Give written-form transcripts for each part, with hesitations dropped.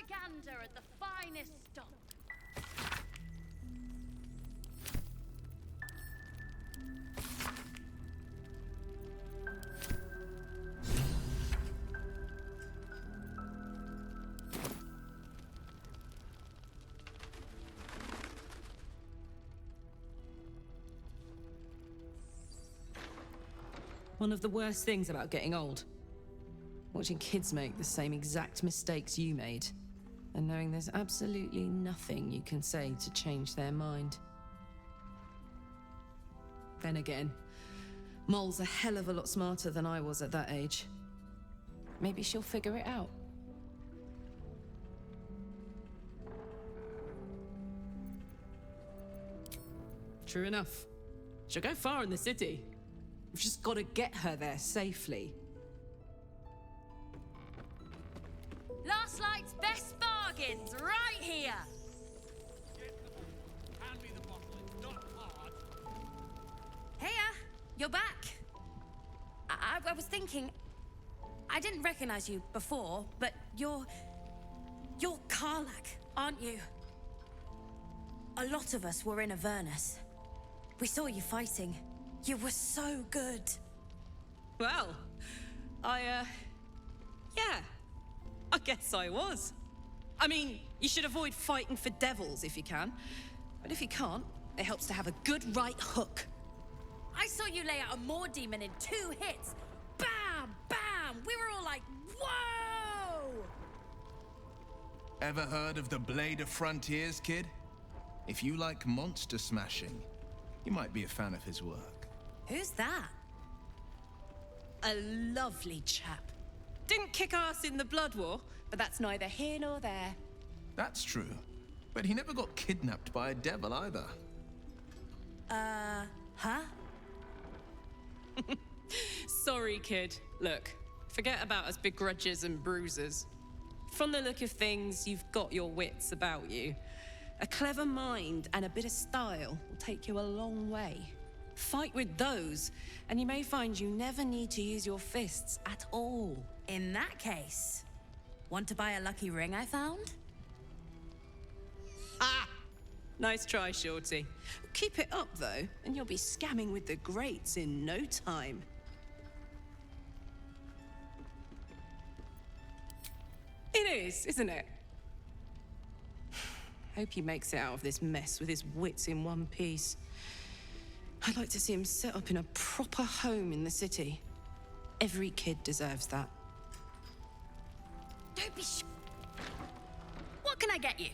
gander at the finest stock. One of the worst things about getting old. Watching kids make the same exact mistakes you made, and knowing there's absolutely nothing you can say to change their mind. Then again, Mol's a hell of a lot smarter than I was at that age. Maybe she'll figure it out. True enough. She'll go far in the city. We've just got to get her there safely. Last Light's best bargains, right here! Hand me the bottle, it's not hard. Heya, you're back. I was thinking, I didn't recognize you before, but you're Karlach, aren't you? A lot of us were in Avernus. We saw you fighting. You were so good. Well, yeah, I guess I was. I mean, you should avoid fighting for devils if you can. But if you can't, it helps to have a good right hook. I saw you lay out a Moor demon in 2 hits. Bam, bam! We were all like, whoa! Ever heard of the Blade of Frontiers, kid? If you like monster smashing, you might be a fan of his work. Who's that? A lovely chap. Didn't kick ass in the Blood War, but that's neither here nor there. That's true. But he never got kidnapped by a devil either. Huh? Sorry, kid. Look, forget about us begrudgers and bruisers. From the look of things, you've got your wits about you. A clever mind and a bit of style will take you a long way. Fight with those, and you may find you never need to use your fists at all. In that case, want to buy a lucky ring I found? Ah! Nice try, Shorty. Keep it up, though, and you'll be scamming with the greats in no time. It is, isn't it? Hope he makes it out of this mess with his wits in one piece. I'd like to see him set up in a proper home in the city. Every kid deserves that. Don't be What can I get you?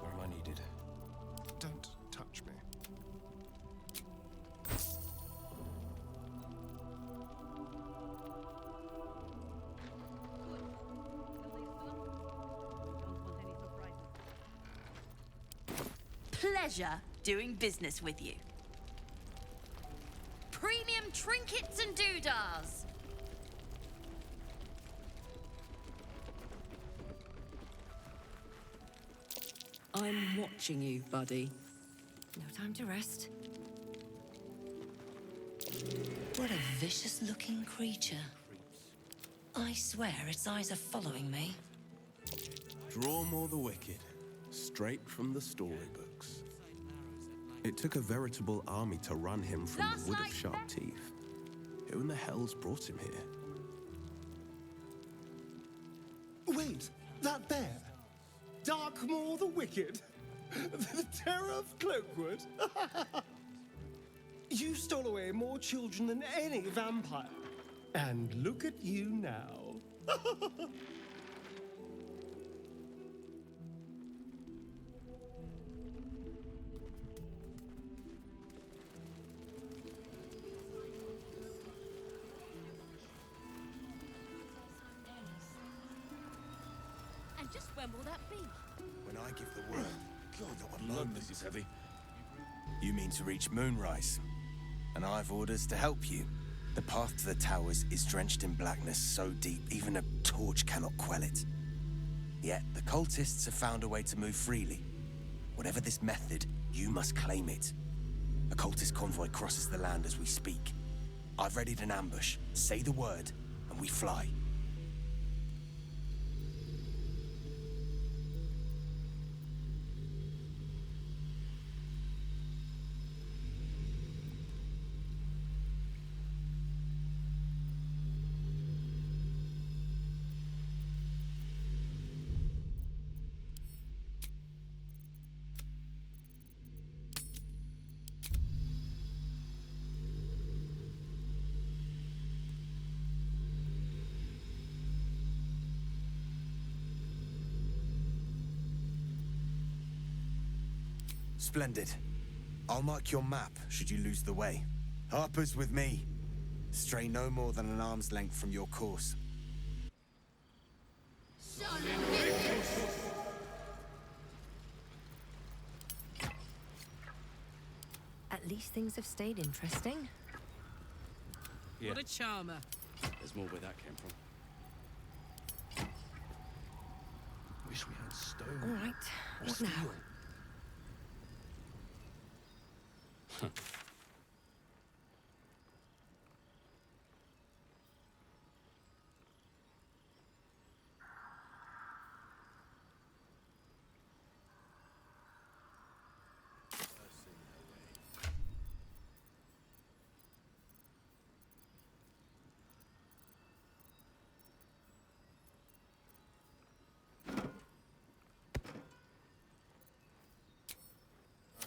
Where am I needed? Don't touch me. Pleasure doing business with you. Premium trinkets and doodahs. I'm watching you, buddy. No time to rest. What a vicious-looking creature. I swear its eyes are following me. Draw more the wicked, straight from the storybooks. It took a veritable army to run him from the Wood of Sharp Teeth. Who in the hell's brought him here? Wait, that bear? Darkmoor the Wicked? The terror of Cloakwood? You stole away more children than any vampire. And look at you now. And just when will that be? When I give the word. God, that one this is heavy. You mean to reach Moonrise? And I've orders to help you. The path to the towers is drenched in blackness so deep even a torch cannot quell it. Yet the cultists have found a way to move freely. Whatever this method, you must claim it. A cultist convoy crosses the land as we speak. I've readied an ambush. Say the word, and we fly. Splendid. I'll mark your map should you lose the way. Harper's with me. Stray no more than an arm's length from your course. At least things have stayed interesting. Yeah. What a charmer. There's more where that came from. Wish we had stone. All right, Or what steel. now?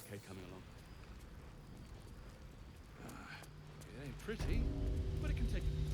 Okay, coming along. It ain't pretty, but it can take a beat.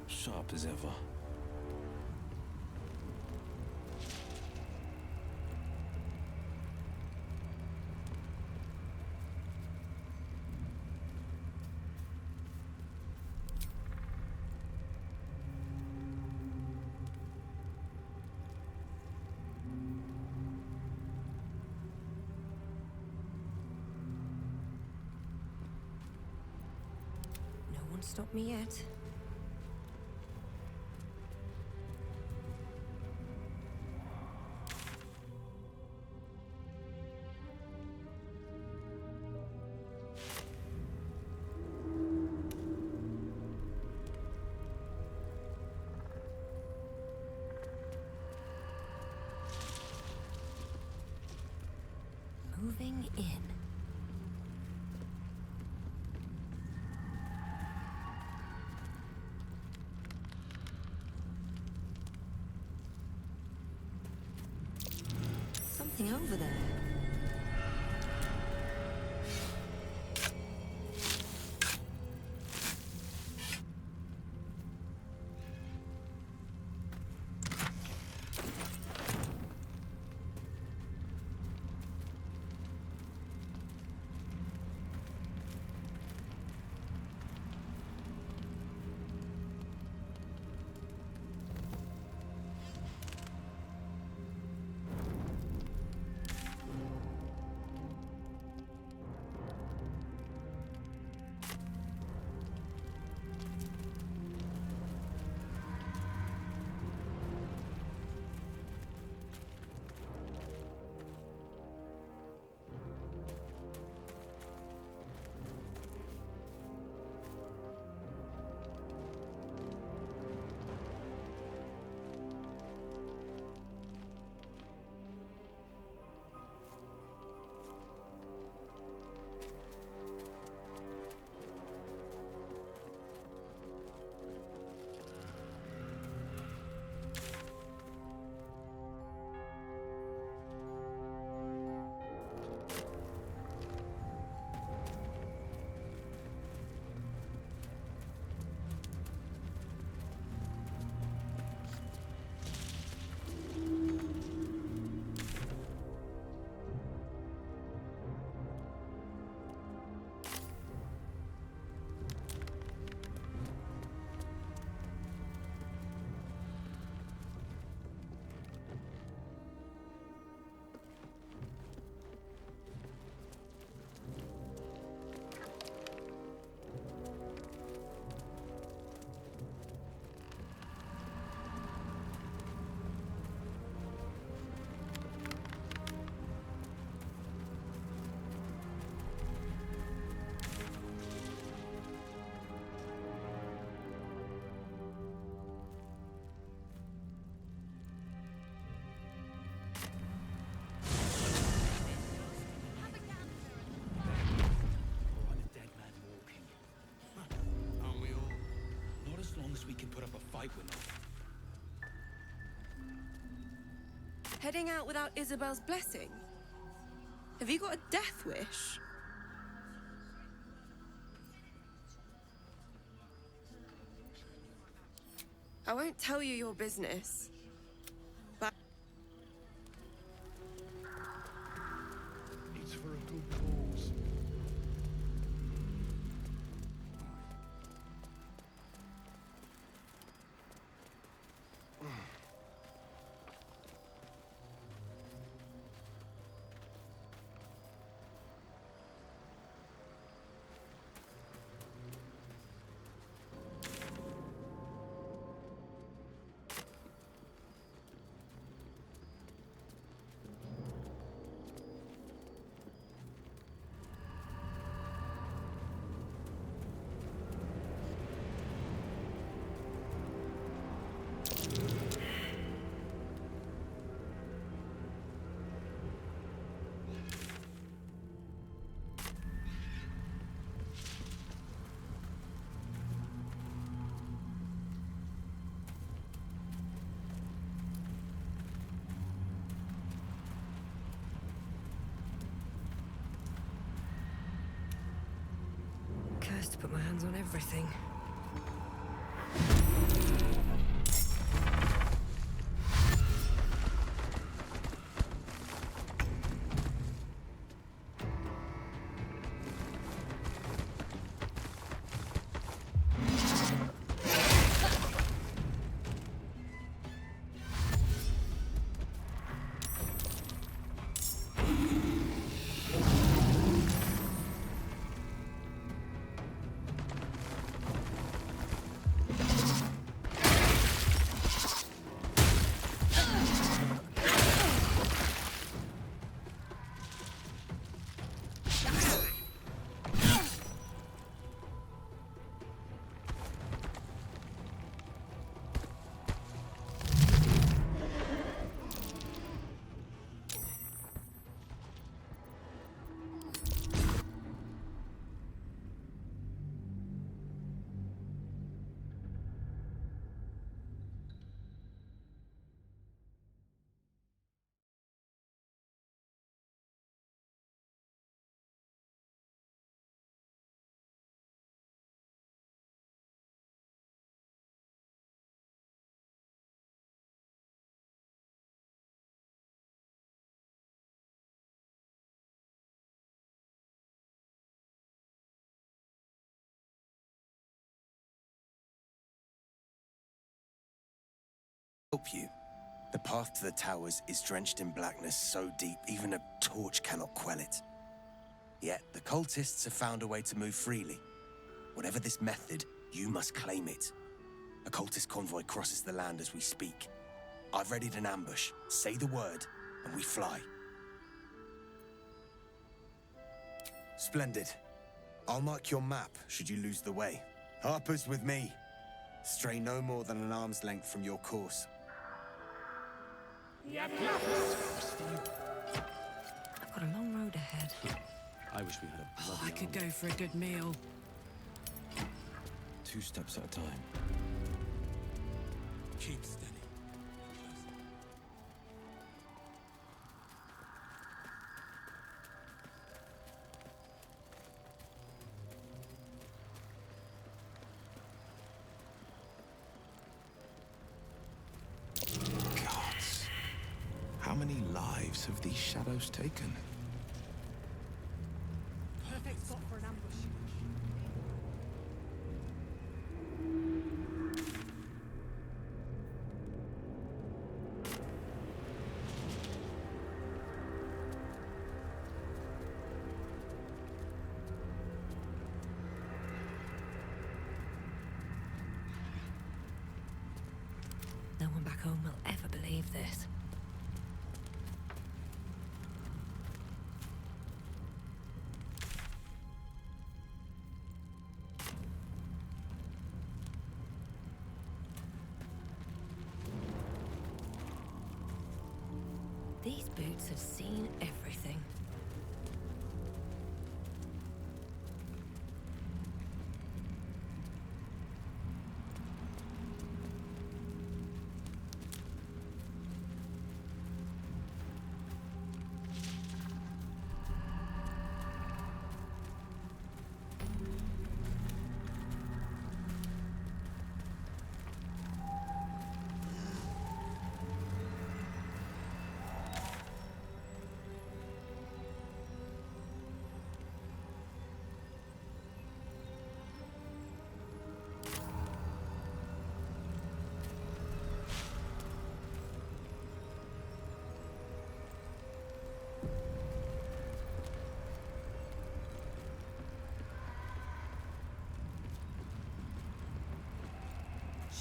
Sharp as ever. No one stopped me yet. Moving in. Something over there. Heading out without Isabel's blessing? Have you got a death wish? I won't tell you your business, but... It's for a good cause. Cursed to put my hands on everything. Help you. The path to the towers is drenched in blackness so deep even a torch cannot quell it. Yet the cultists have found a way to move freely. Whatever this method, you must claim it. A cultist convoy crosses the land as we speak. I've readied an ambush. Say the word, and we fly. Splendid. I'll mark your map should you lose the way. Harper's with me. Stray no more than an arm's length from your course. I've got a long road ahead. I wish we had a bloody I could army. go for a good meal. 2 steps at a time. Keep steady. Gods. How many lives have these shadows taken? Perfect spot for an ambush. No one back home will ever believe this. These boots have seen everything.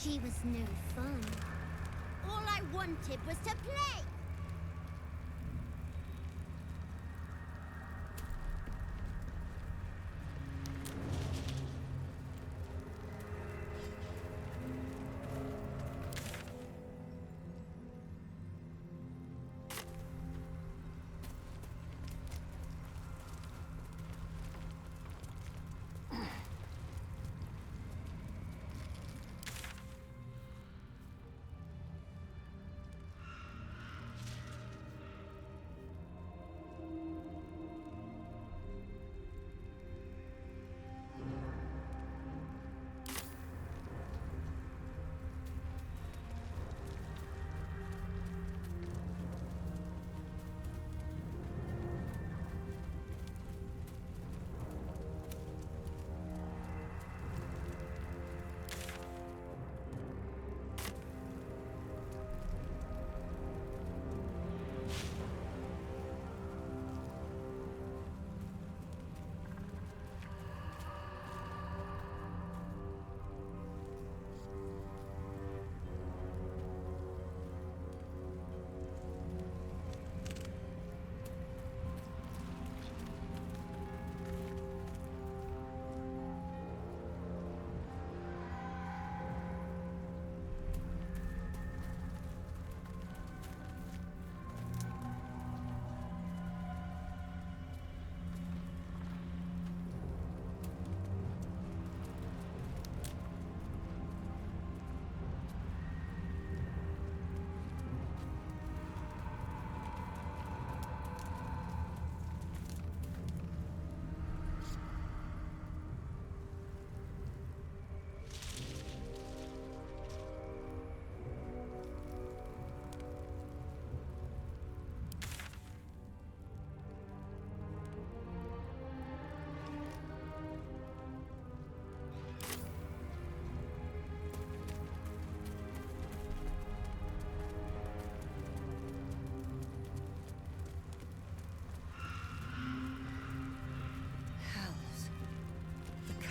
She was no fun. All I wanted was to play.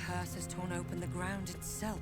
Curse has torn open the ground itself.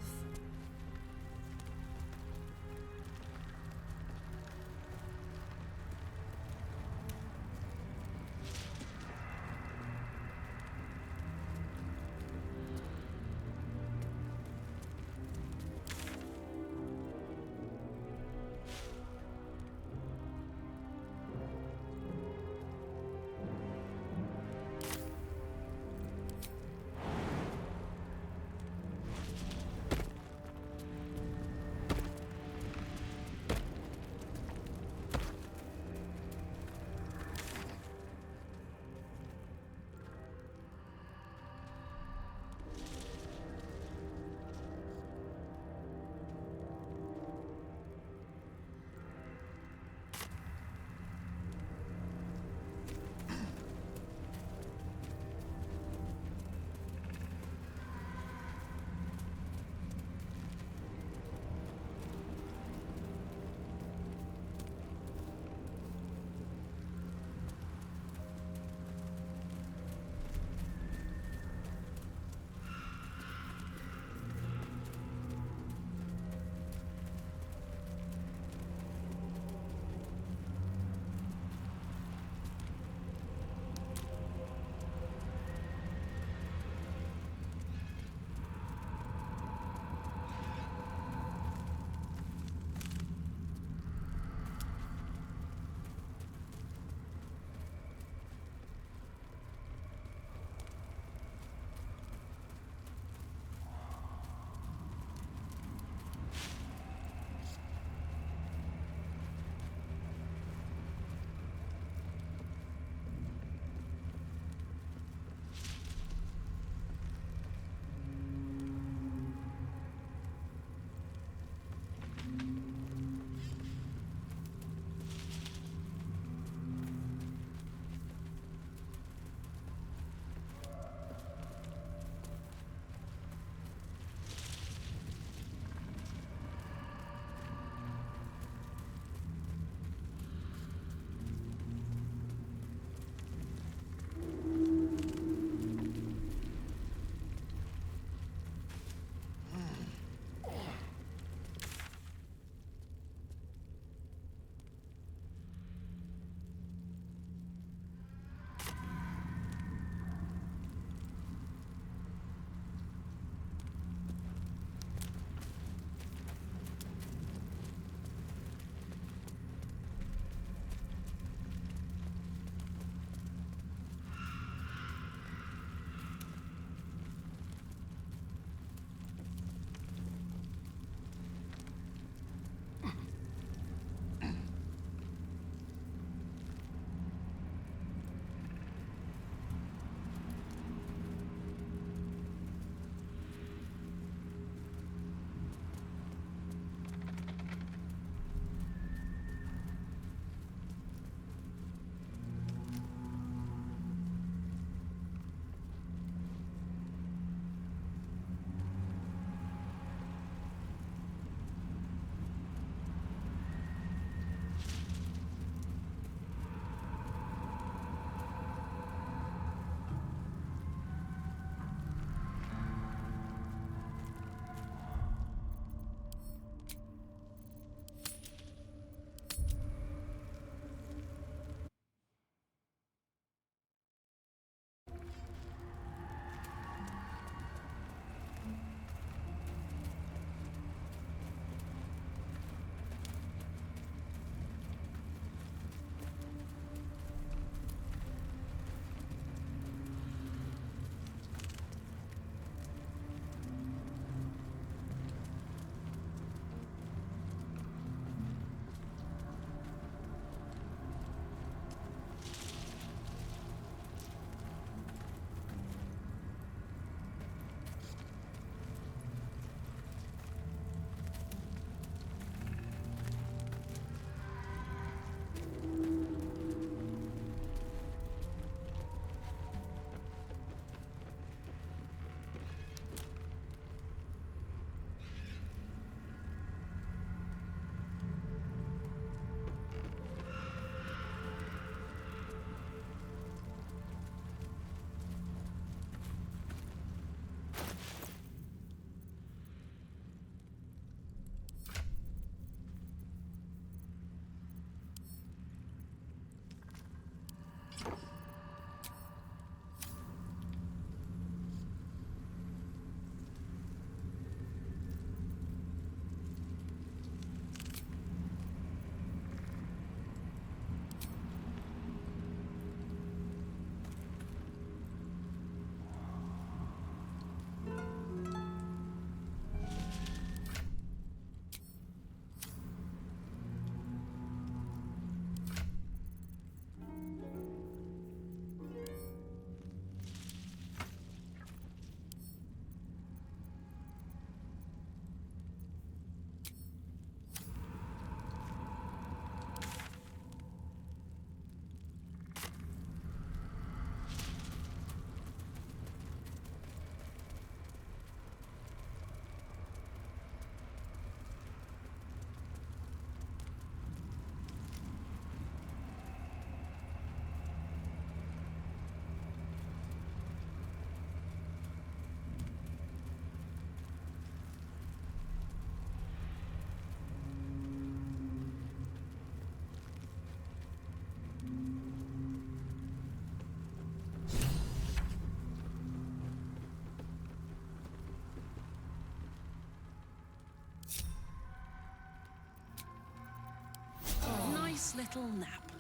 nice little nap.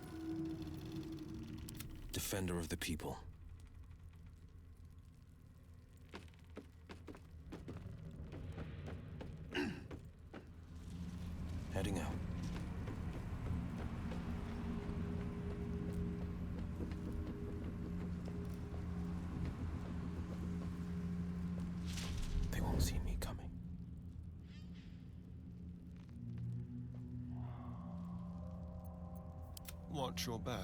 Defender of the people. Heading out. They won't see me coming. Watch your back.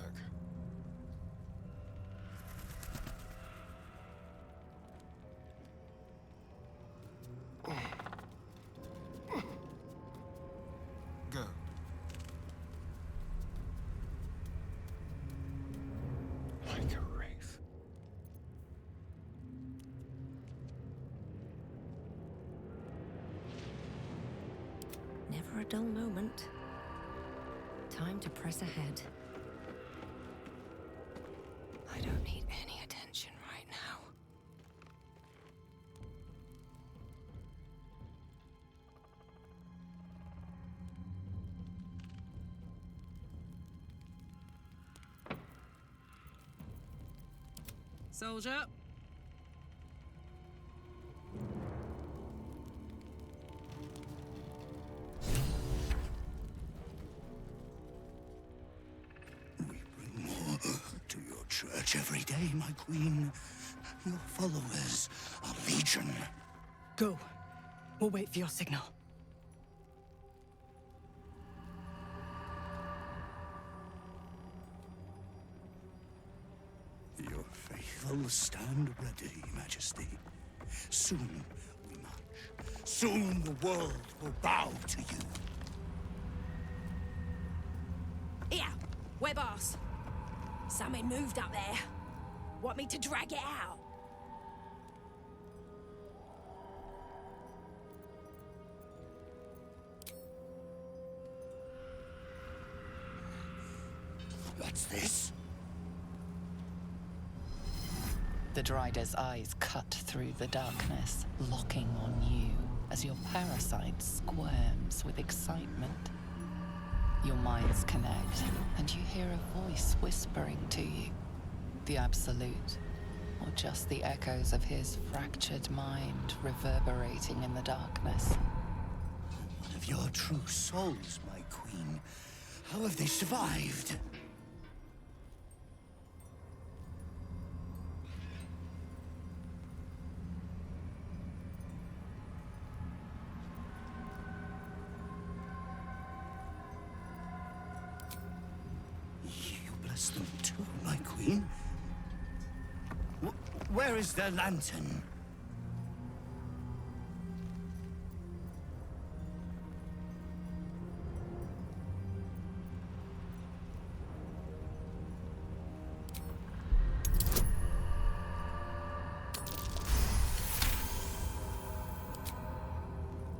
Go. Like a wraith. Never a dull moment. Time to press ahead. I don't need any attention right now. Soldier. To your church every day, my queen. Your followers are legion. Go. We'll wait for your signal. Your faithful stand ready, Majesty. Soon we march. Soon the world will bow to you. Here, we're boss. Something moved up there. Want me to drag it out? What's this? The Drider's eyes cut through the darkness, locking on you as your parasite squirms with excitement. Your minds connect, and you hear a voice whispering to you. The Absolute, or just the echoes of his fractured mind reverberating in the darkness. One of your true souls, my queen. How have they survived? Them too, my queen. Where is their lantern?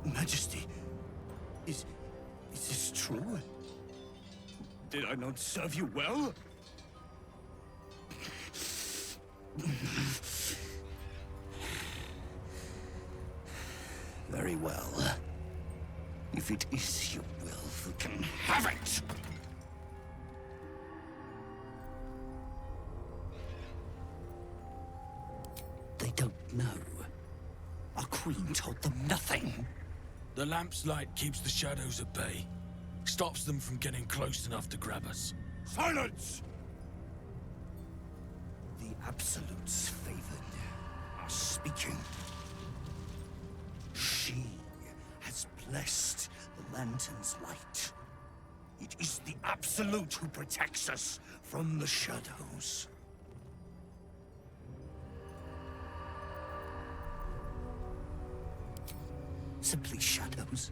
Majesty, is this true? Did I not serve you well? Very well. If it is your will, you can have it! They don't know. Our queen told them nothing. The lamp's light keeps the shadows at bay. Stops them from getting close enough to grab us. Silence! The Absolutes favored are speaking. She has blessed the lantern's light. It is the Absolute who protects us from the shadows. Simply shadows.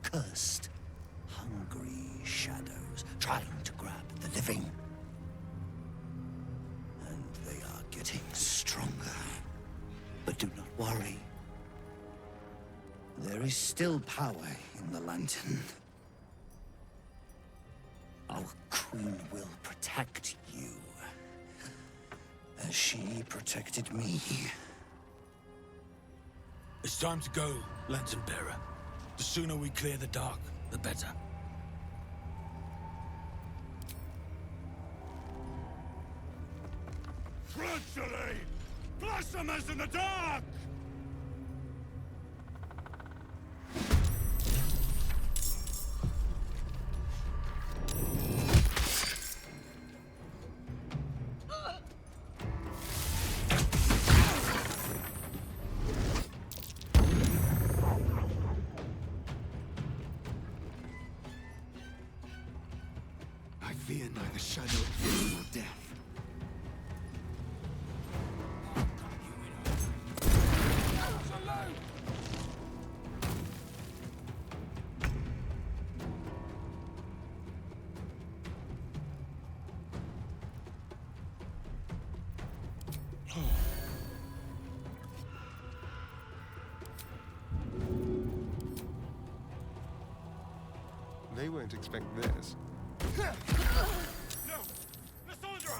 Cursed, hungry shadows trying to grab the living. And they are getting stronger. But do not worry. There is still power in the lantern. Our queen will protect you. As she protected me. It's time to go, Lantern Bearer. The sooner we clear the dark, the better. Treachery! Blasphemous in the dark! I fear neither shadow of death nor death. They won't expect this. No! Lissandra!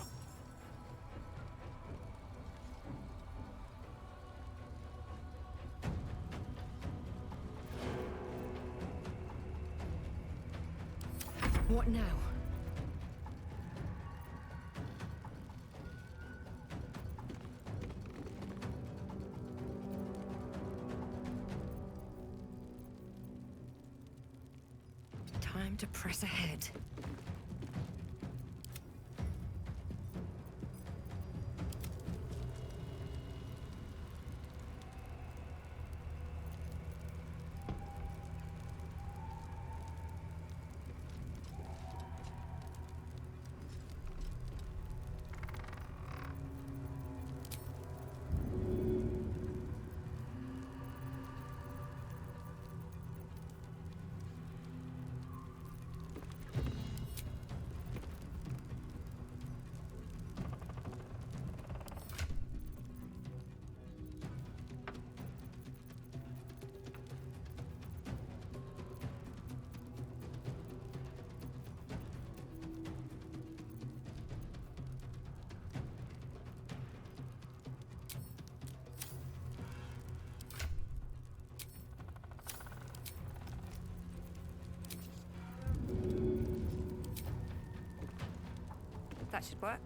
What now? Time to press ahead. That should work.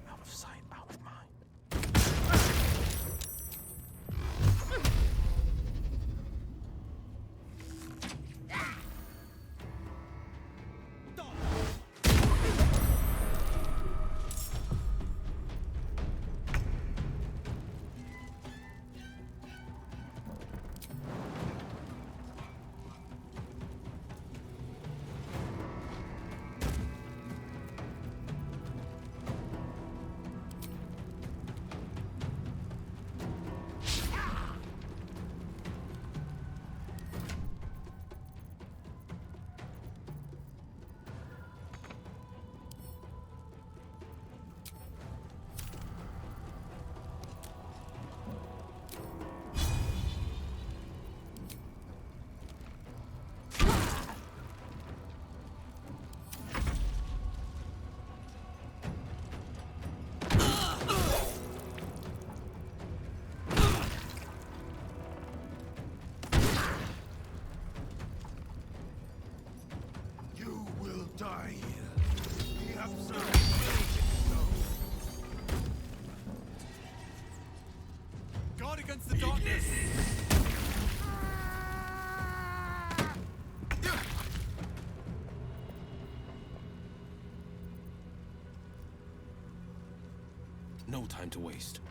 Out of sight, out of mind. Die here. We have some to go. Guard against the darkness! No time to waste.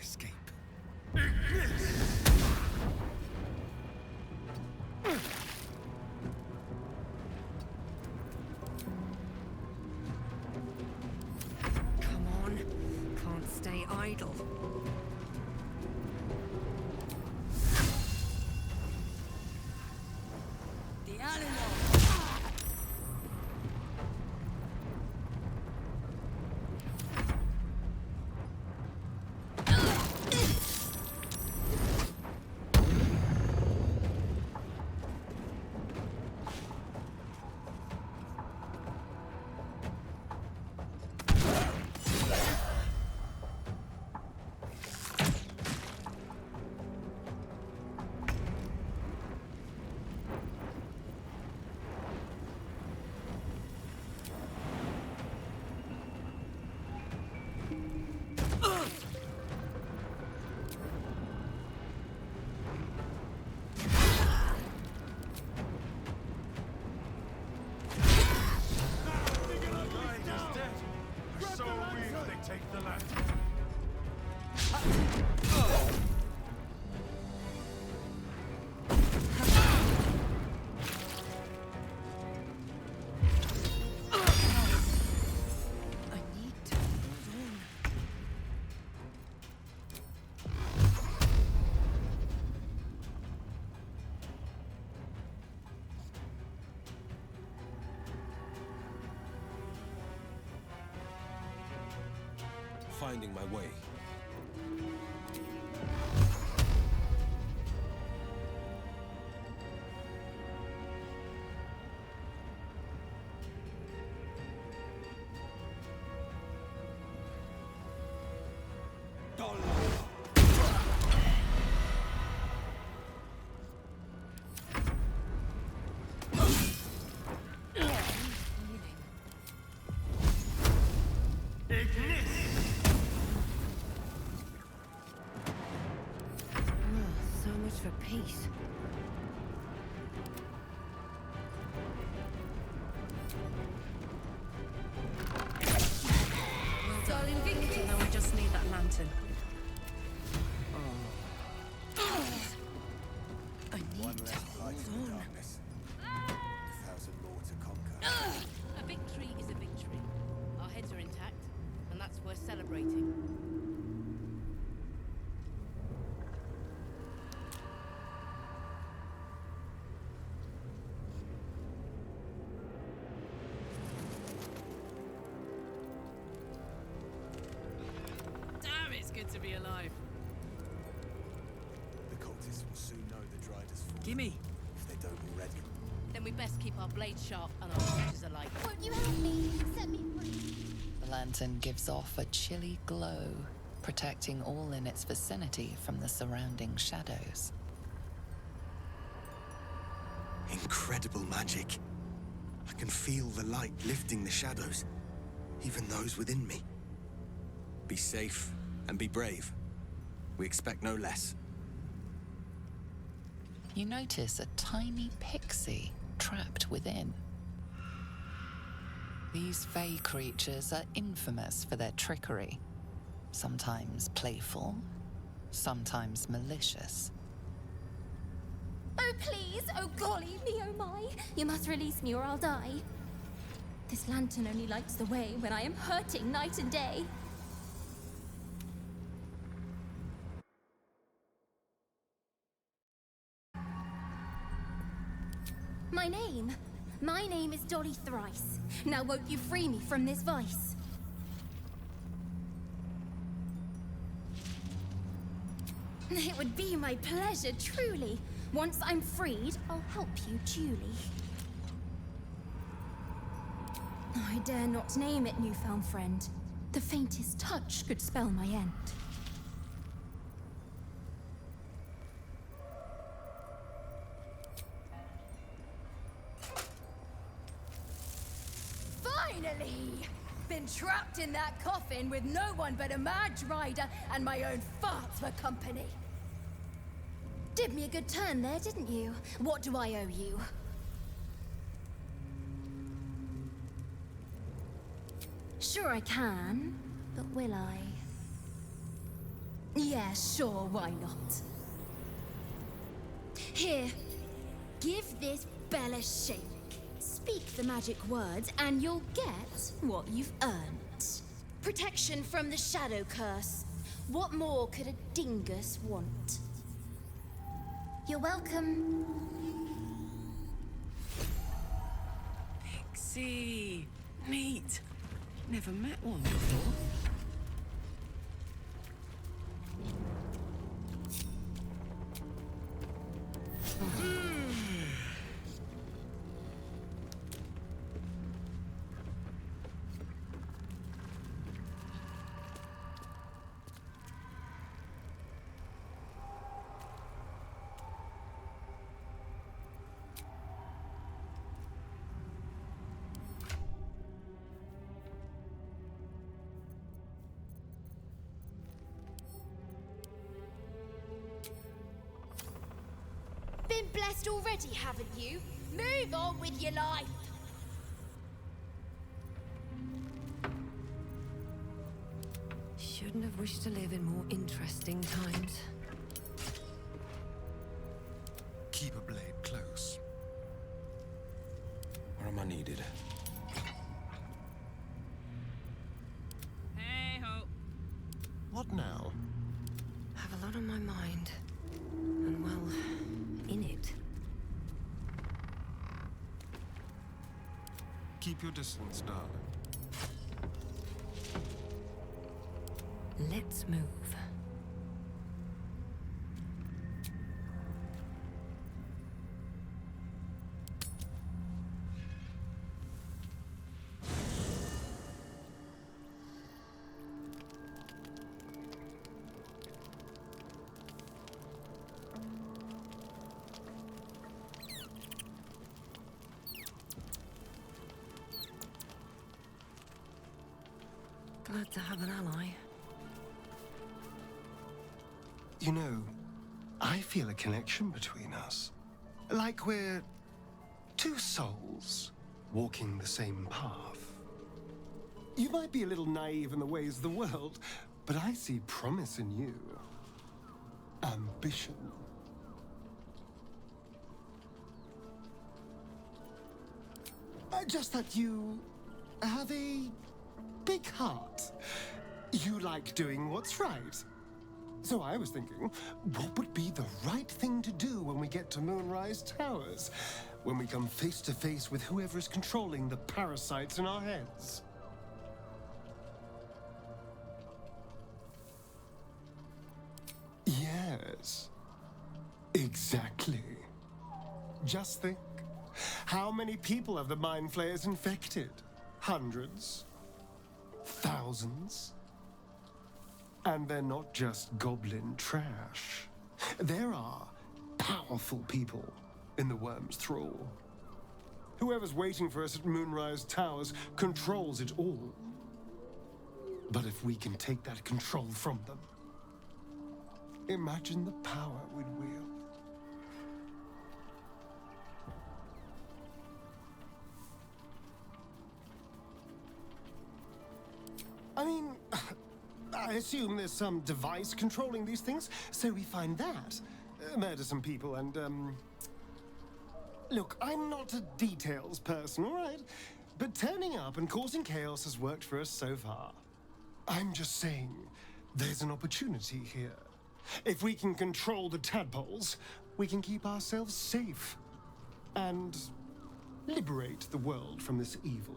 escape. Come on. Can't stay idle. Finding my way. For peace. Darling Victor. Now we just need that lantern. I need to hold on. A thousand more to conquer. A victory is a victory. Our heads are intact, and that's worth celebrating. Good to be alive. The cultists will soon know the Dried has fallen. Gimme. If they don't already. Then we best keep our blades sharp and our torches alight. Won't you help me? Set me free. The lantern gives off a chilly glow, protecting all in its vicinity from the surrounding shadows. Incredible magic. I can feel the light lifting the shadows, even those within me. Be safe and be brave. We expect no less. You notice a tiny pixie trapped within. These fey creatures are infamous for their trickery. Sometimes playful, sometimes malicious. Oh, please! Oh, golly me, oh my! You must release me or I'll die. This lantern only lights the way when I am hurting night and day. My name is Dolly Thrice. Now won't you free me from this vice? It would be my pleasure, truly. Once I'm freed, I'll help you duly. I dare not name it, newfound friend. The faintest touch could spell my end. Finally! Been trapped in that coffin with no one but a mad rider and my own farts for company. Did me a good turn there, didn't you? What do I owe you? Sure I can, but will I? Yeah, sure, why not? Here, give this bell a shake. Speak the magic words and you'll get what you've earned. Protection from the shadow curse. What more could a dingus want? You're welcome. Pixie. Neat. Never met one before. Been blessed already, haven't you? Move on with your life. Shouldn't have wished to live in more interesting times. Keep a blade close. Where am I needed? Hey ho. What now? Have a lot on my mind. And well, in it. Keep your distance, darling. Let's move. Glad to have an ally. You know, I feel a connection between us. Like we're two souls walking the same path. You might be a little naive in the ways of the world, but I see promise in you. Ambition. Just that you have a big heart. You like doing what's right. So I was thinking, what would be the right thing to do when we get to Moonrise Towers? When we come face to face with whoever's controlling the parasites in our heads? Yes. Exactly. Just think. How many people have the Mind Flayers infected? Hundreds? Thousands? And they're not just goblin trash. There are powerful people in the Worm's thrall. Whoever's waiting for us at Moonrise Towers controls it all. But if we can take that control from them, imagine the power we'd wield. I mean, I assume there's some device controlling these things, so we find that. Murder some people and, Look, I'm not a details person, all right? But turning up and causing chaos has worked for us so far. I'm just saying, there's an opportunity here. If we can control the tadpoles, we can keep ourselves safe. And liberate the world from this evil.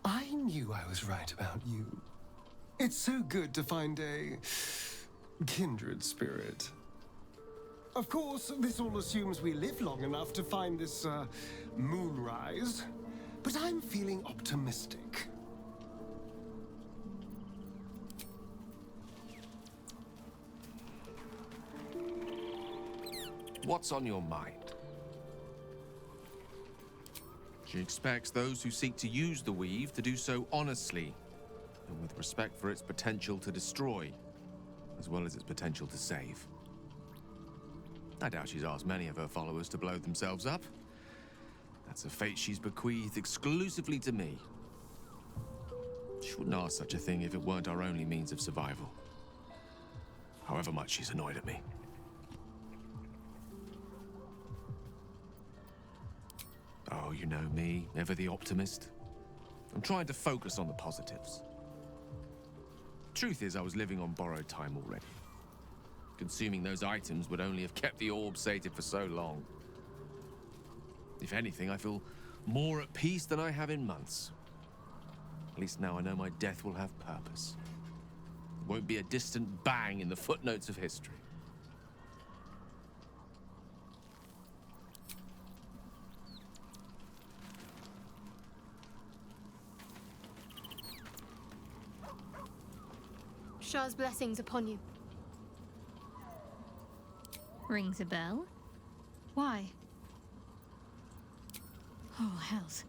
I knew I was right about you. It's so good to find a kindred spirit. Of course, this all assumes we live long enough to find this, moonrise. But I'm feeling optimistic. What's on your mind? She expects those who seek to use the weave to do so honestly, and with respect for its potential to destroy, as well as its potential to save. I doubt she's asked many of her followers to blow themselves up. That's a fate she's bequeathed exclusively to me. Witch wouldn't ask such a thing if it weren't our only means of survival. However much she's annoyed at me. Oh, you know me, ever the optimist. I'm trying to focus on the positives. Truth is, I was living on borrowed time already. Consuming those items would only have kept the orb sated for so long. If anything, I feel more at peace than I have in months. At least now I know my death will have purpose. It won't be a distant bang in the footnotes of history. Shah's blessings upon you. Rings a bell? Why? Oh, hells.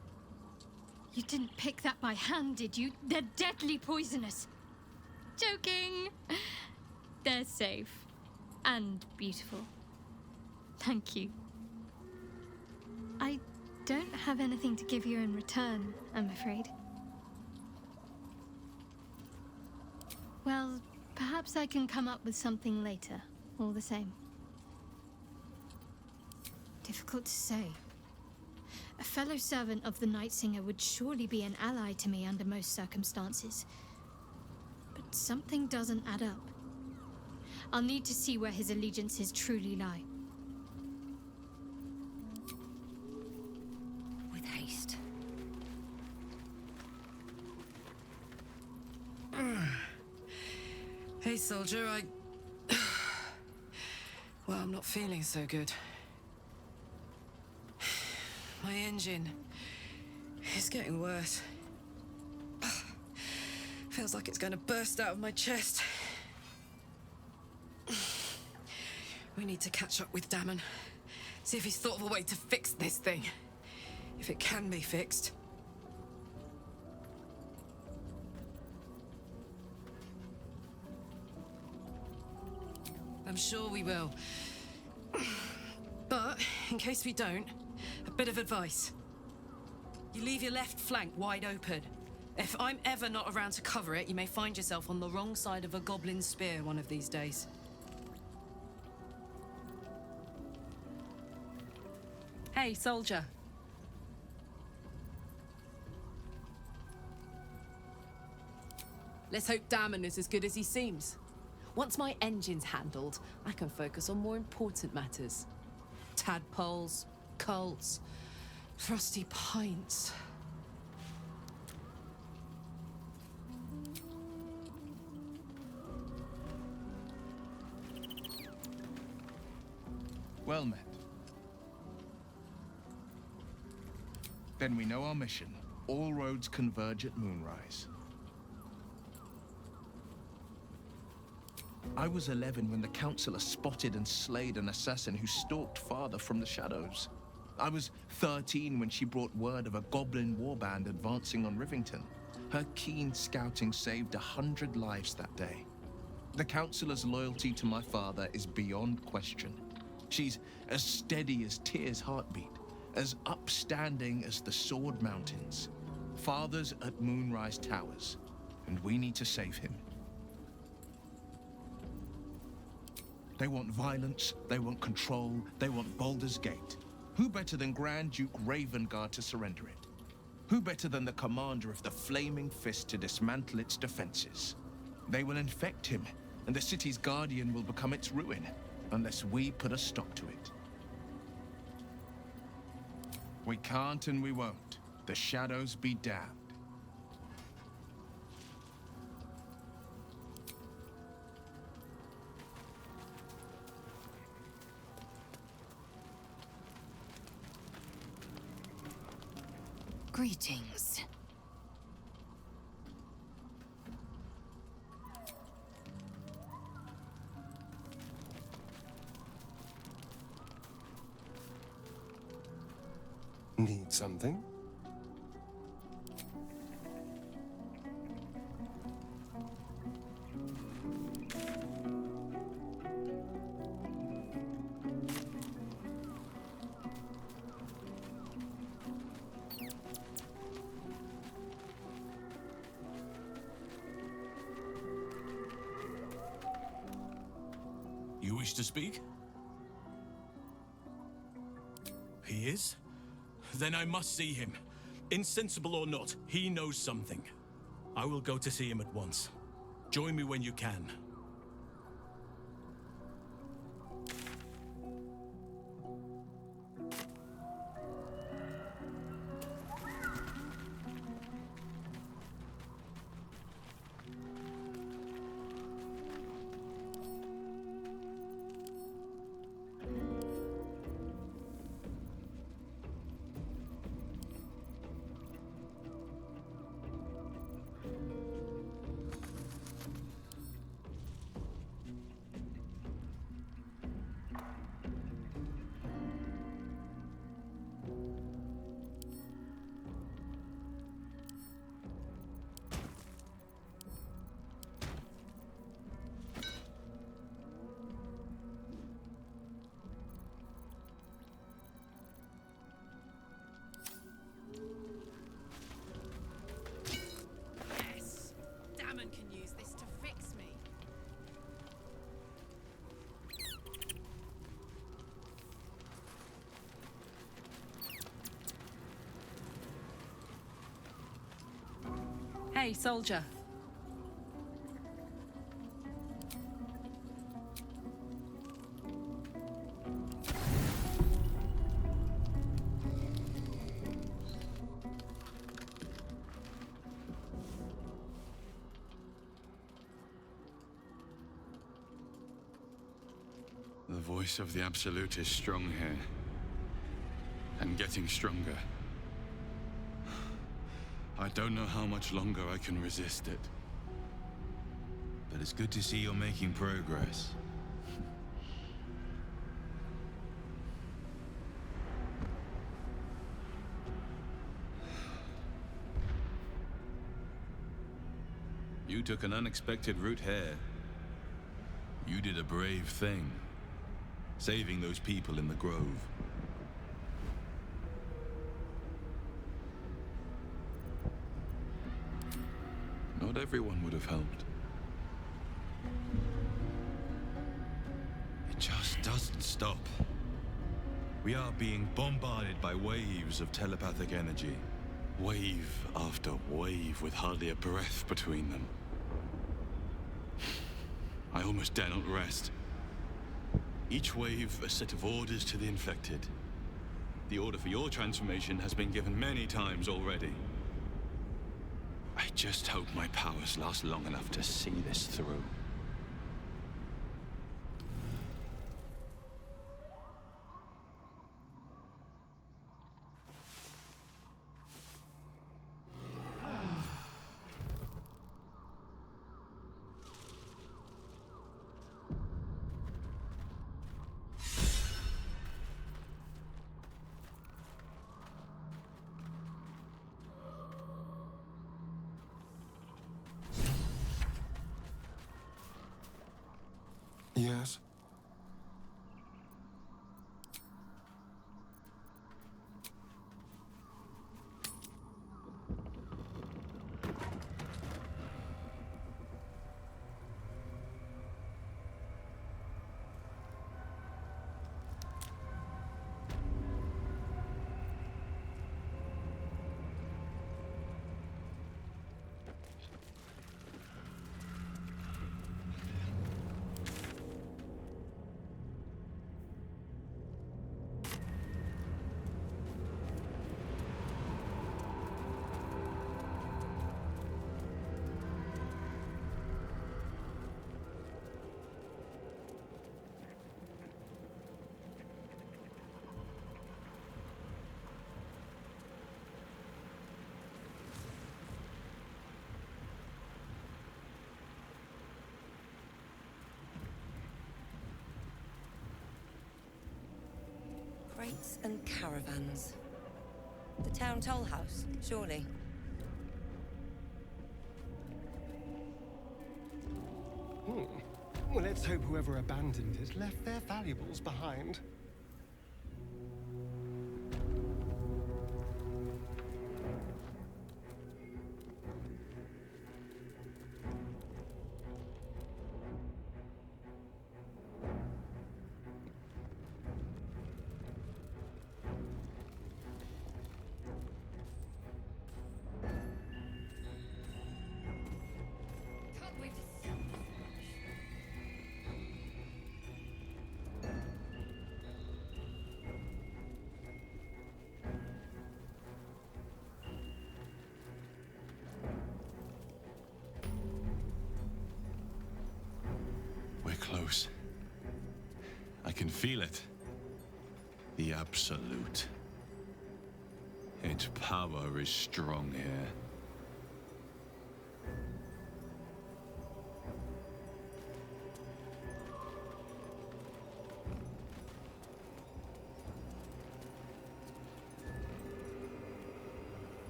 You didn't pick that by hand, did you? They're deadly poisonous. Joking. They're safe. And beautiful. Thank you. I don't have anything to give you in return, I'm afraid. Well, perhaps I can come up with something later, all the same. Difficult to say. A fellow servant of the Night Singer would surely be an ally to me under most circumstances. But something doesn't add up. I'll need to see where his allegiances truly lie. With haste. Hey, soldier, well, I'm not feeling so good. My engine is getting worse. Feels like it's going to burst out of my chest. We need to catch up with Damon. See if he's thought of a way to fix this thing. If it can be fixed. I'm sure we will. But, in case we don't, a bit of advice. You leave your left flank wide open. If I'm ever not around to cover it, you may find yourself on the wrong side of a goblin spear one of these days. Hey, soldier. Let's hope Damon is as good as he seems. Once my engine's handled, I can focus on more important matters. Tadpoles, cults, frosty pints. Well met. Then we know our mission. All roads converge at moonrise. I was 11 when the Councillor spotted and slayed an assassin who stalked father from the shadows. I was 13 when she brought word of a goblin warband advancing on Rivington. Her keen scouting saved 100 lives that day. The Councillor's loyalty to my father is beyond question. She's as steady as Tyr's heartbeat, as upstanding as the Sword Mountains. Father's at Moonrise Towers, and we need to save him. They want violence, they want control, they want Baldur's Gate. Who better than Grand Duke Ravengard to surrender it? Who better than the commander of the Flaming Fist to dismantle its defenses? They will infect him, and the city's guardian will become its ruin, unless we put a stop to it. We can't and we won't. The shadows be damned. Greetings. Need something? wish to speak? He is? Then I must see him. Insensible or not, he knows something. I will go to see him at once. Join me when you can. Hey, soldier. The voice of the Absolute is strong here. And getting stronger. I don't know how much longer I can resist it. But it's good to see you're making progress. You took an unexpected route here. You did a brave thing, saving those people in the grove. Not everyone would have helped. It just doesn't stop. We are being bombarded by waves of telepathic energy. Wave after wave with hardly a breath between them. I almost dare not rest. Each wave a set of orders to the infected. The order for your transformation has been given many times already. I just hope my powers last long enough to see this through. Yes? Crates and caravans. The town toll house, surely. Well, let's hope whoever abandoned it left their valuables behind. close. I can feel it. The Absolute. Its power is strong here.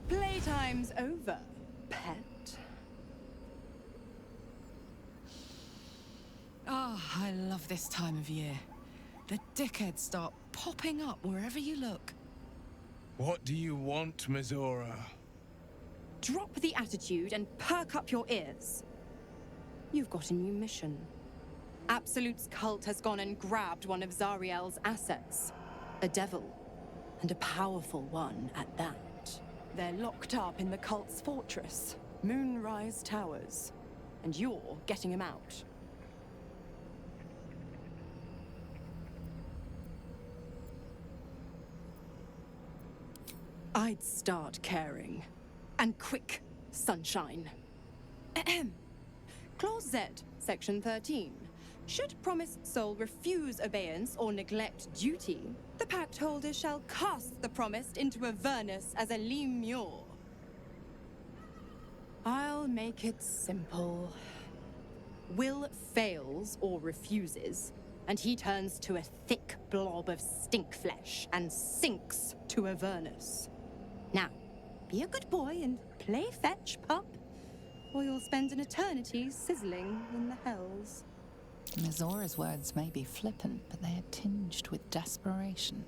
Playtime's over, pet. Ah, I love this time of year. The dickheads start popping up wherever you look. What do you want, Mizora? Drop the attitude and perk up your ears. You've got a new mission. Absolute's cult has gone and grabbed one of Zariel's assets. A devil, and a powerful one at that. They're locked up in the cult's fortress, Moonrise Towers, and you're getting him out. I'd start caring. And quick, sunshine. Ahem. Clause Z, Section 13. Should promised soul refuse obeyance or neglect duty, the pact holder shall cast the promised into Avernus as a lemure. I'll make it simple. Will fails or refuses, and he turns to a thick blob of stink flesh and sinks to Avernus. Now, be a good boy and play fetch, pup, or you'll spend an eternity sizzling in the hells. Mizora's words may be flippant, but they are tinged with desperation.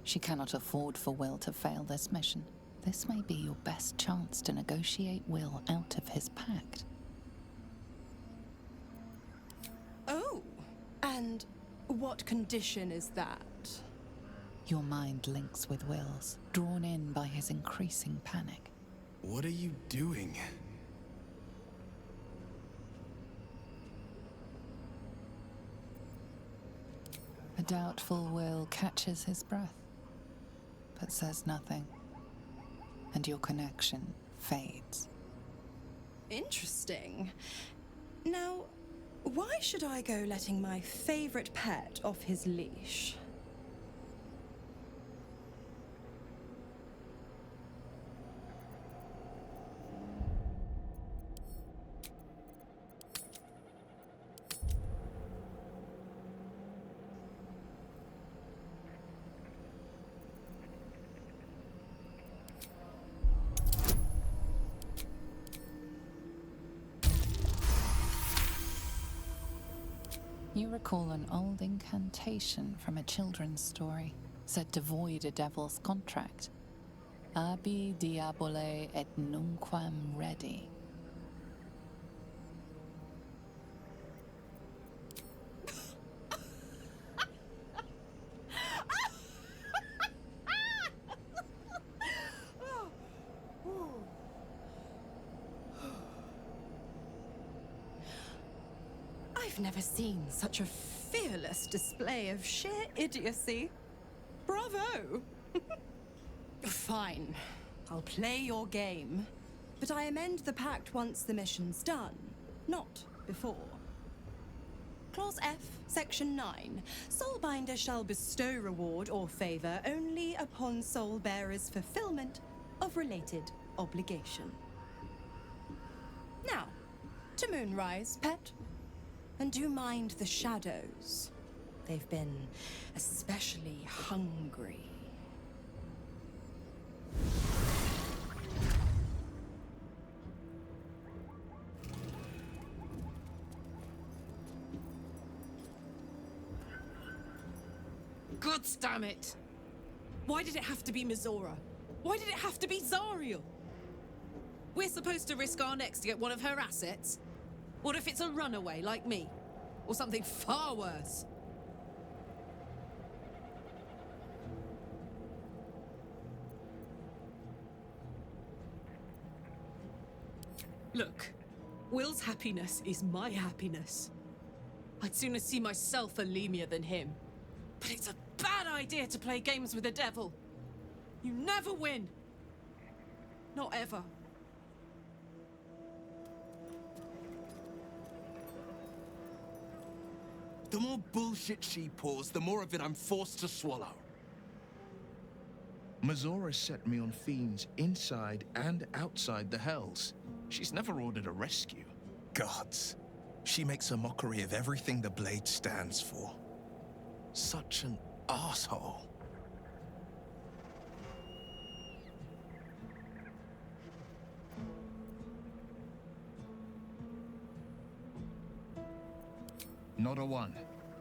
She cannot afford for Will to fail this mission. This may be your best chance to negotiate Will out of his pact. Oh, and what condition is that? Your mind links with Will's, drawn in by his increasing panic. What are you doing? A doubtful Will catches his breath, but says nothing, and your connection fades. Interesting. Now, why should I go letting my favorite pet off his leash? You recall an old incantation from a children's story, said to void a devil's contract. Abi diabole et nunquam redi. I've never seen such a fearless display of sheer idiocy. Bravo! Fine. I'll play your game. But I amend the pact once the mission's done, not before. Clause F, Section 9. Soulbinder shall bestow reward or favor only upon soul bearer's fulfillment of related obligation. Now, to Moonrise, pet. And do mind the shadows. They've been especially hungry. God damn it! Why did it have to be Mizora? Why did it have to be Zariel? We're supposed to risk our necks to get one of her assets? What if it's a runaway like me? Or something far worse? Look, Will's happiness is my happiness. I'd sooner see myself a lemur than him. But it's a bad idea to play games with the devil. You never win. Not ever. The more bullshit she pours, the more of it I'm forced to swallow. Mazora set me on fiends inside and outside the Hells. She's never ordered a rescue. Gods. She makes a mockery of everything the Blade stands for. Such an asshole. Not a one.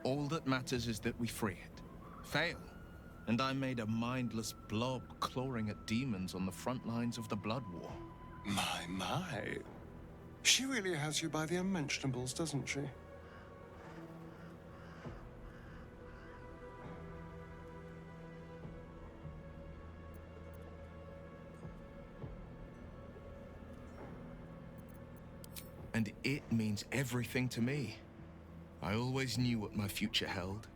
All that matters is that we free it. Fail, and I'm made a mindless blob clawing at demons on the front lines of the Blood War. My. She really has you by the unmentionables, doesn't she? And it means everything to me. I always knew what my future held,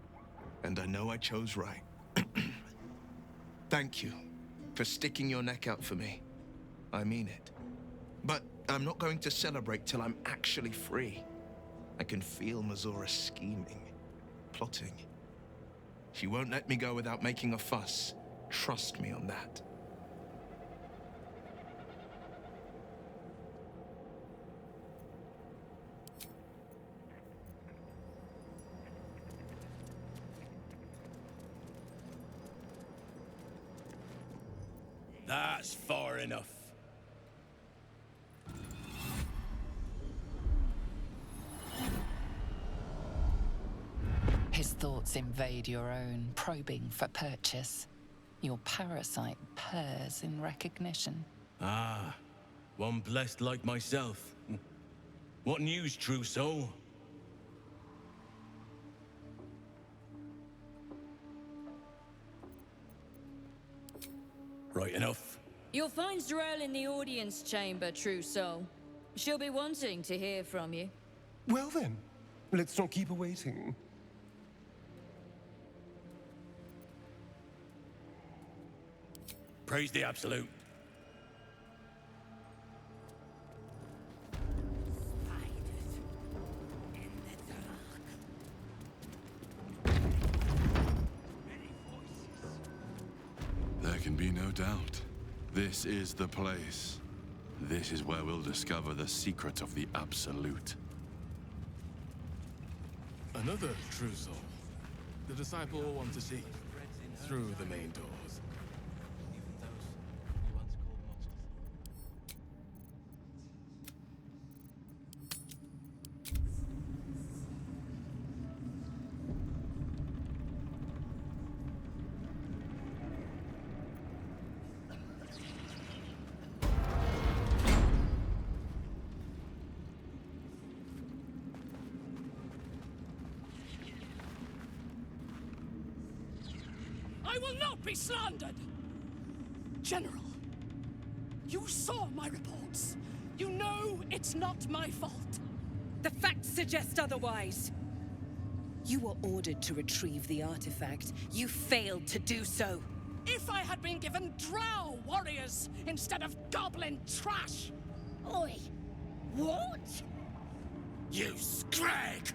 and I know I chose right. Thank you for sticking your neck out for me. I mean it. But I'm not going to celebrate till I'm actually free. I can feel Mazora scheming, plotting. She won't let me go without making a fuss. Trust me on that. That's far enough. His thoughts invade your own, probing for purchase. Your parasite purrs in recognition. Ah, one blessed like myself. What news, true soul? Right enough. You'll find Z'rell in the audience chamber, true soul. She'll be wanting to hear from you. Well then, let's not keep her waiting. Praise the Absolute. There can be no doubt. This is the place. This is where we'll discover the secret of the Absolute. Another true soul. The disciple will want to see. Through the main doors. I will not be slandered! General, you saw my reports. You know it's not my fault. The facts suggest otherwise. You were ordered to retrieve the artifact. You failed to do so. If I had been given drow warriors instead of goblin trash! Oi! What? You scrag!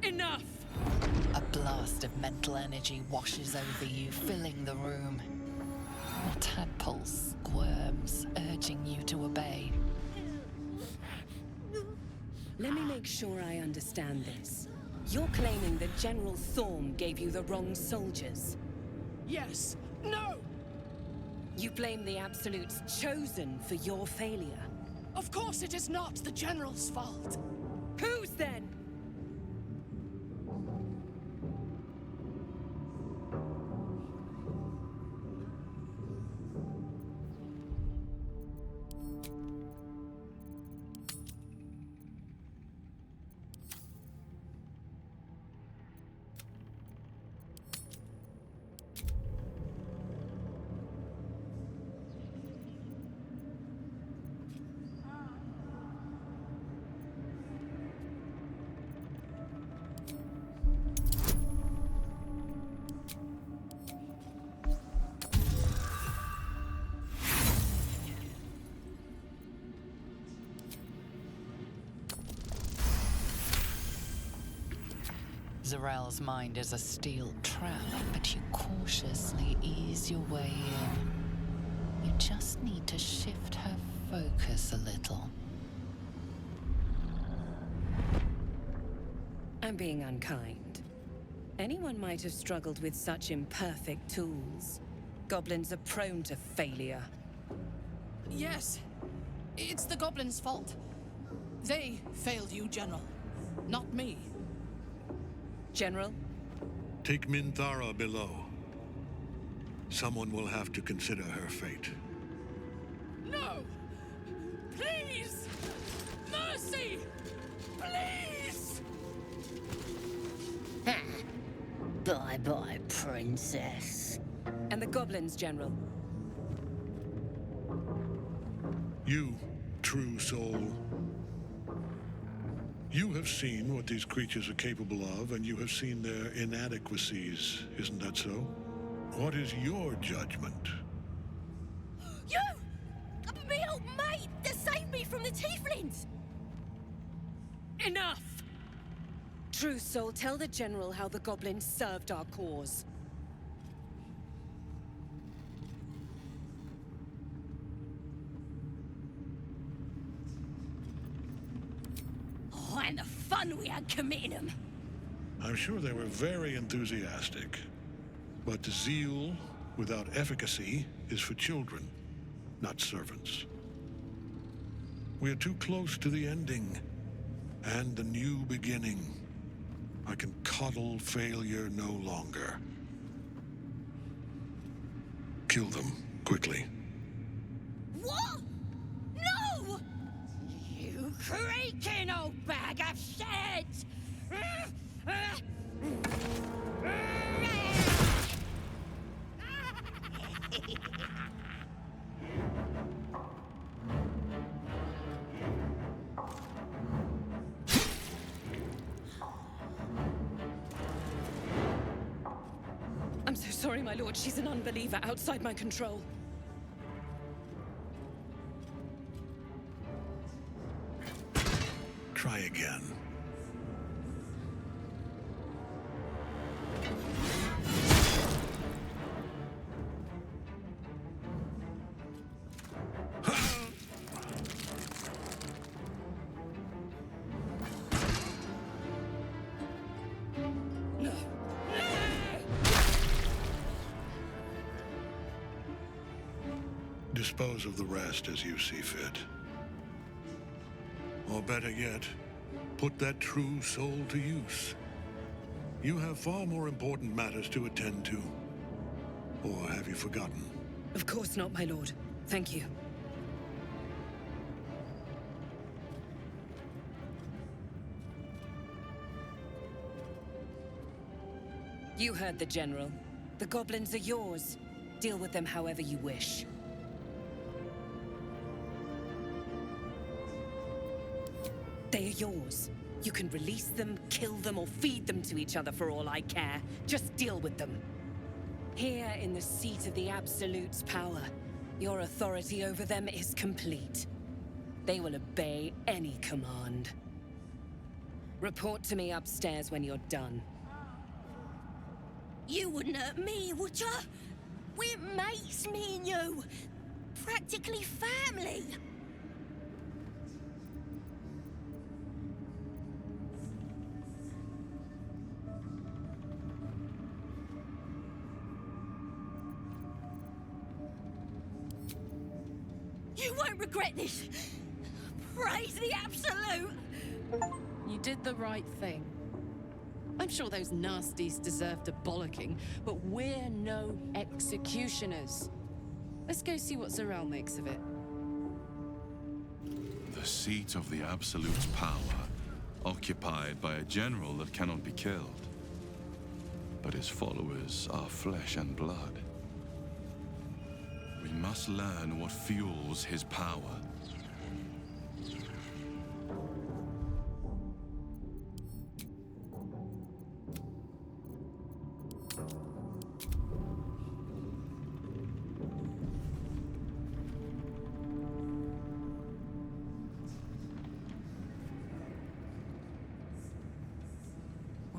Enough! A blast of mental energy washes over you, filling the room. Your tadpole squirms, urging you to obey. Let me make sure I understand this. You're claiming that General Thorm gave you the wrong soldiers? Yes. No! You blame the Absolute's Chosen for your failure? Of course it is not the General's fault. Whose then? Zarel's mind is a steel trap, but you cautiously ease your way in. You just need to shift her focus a little. I'm being unkind. Anyone might have struggled with such imperfect tools. Goblins are prone to failure. Yes. It's the goblins' fault. They failed you, General. Not me. General? Take Minthara below. Someone will have to consider her fate. No! Please! Mercy! Please! Bye-bye, princess. And the goblins, General? You, true soul. You have seen what these creatures are capable of, and you have seen their inadequacies. Isn't that so? What is your judgment? You! Me old mate that saved me from the tieflings! Enough! True soul, tell the General how the goblins served our cause. Oh, and the fun we had committing them! I'm sure they were very enthusiastic. But zeal without efficacy is for children, not servants. We are too close to the ending, and the new beginning. I can coddle failure no longer. Kill them, quickly. What? No! You creaking old bag of shit! I'm so sorry, my lord. She's an unbeliever outside my control. Try again. Dispose of the rest as you see fit. Or better yet, put that true soul to use. You have far more important matters to attend to. Or have you forgotten? Of course not, my lord. Thank you. You heard the General. The goblins are yours. Deal with them however you wish. They are yours. You can release them, kill them, or feed them to each other for all I care. Just deal with them. Here in the seat of the Absolute's power, your authority over them is complete. They will obey any command. Report to me upstairs when you're done. You wouldn't hurt me, would ya? We're mates, me and you. Practically family. You won't regret this. Praise the Absolute. You did the right thing. I'm sure those nasties deserved a bollocking, but we're no executioners. Let's go see what Zarel makes of it. The seat of the Absolute's power, occupied by a general that cannot be killed. But his followers are flesh and blood. We must learn what fuels his power.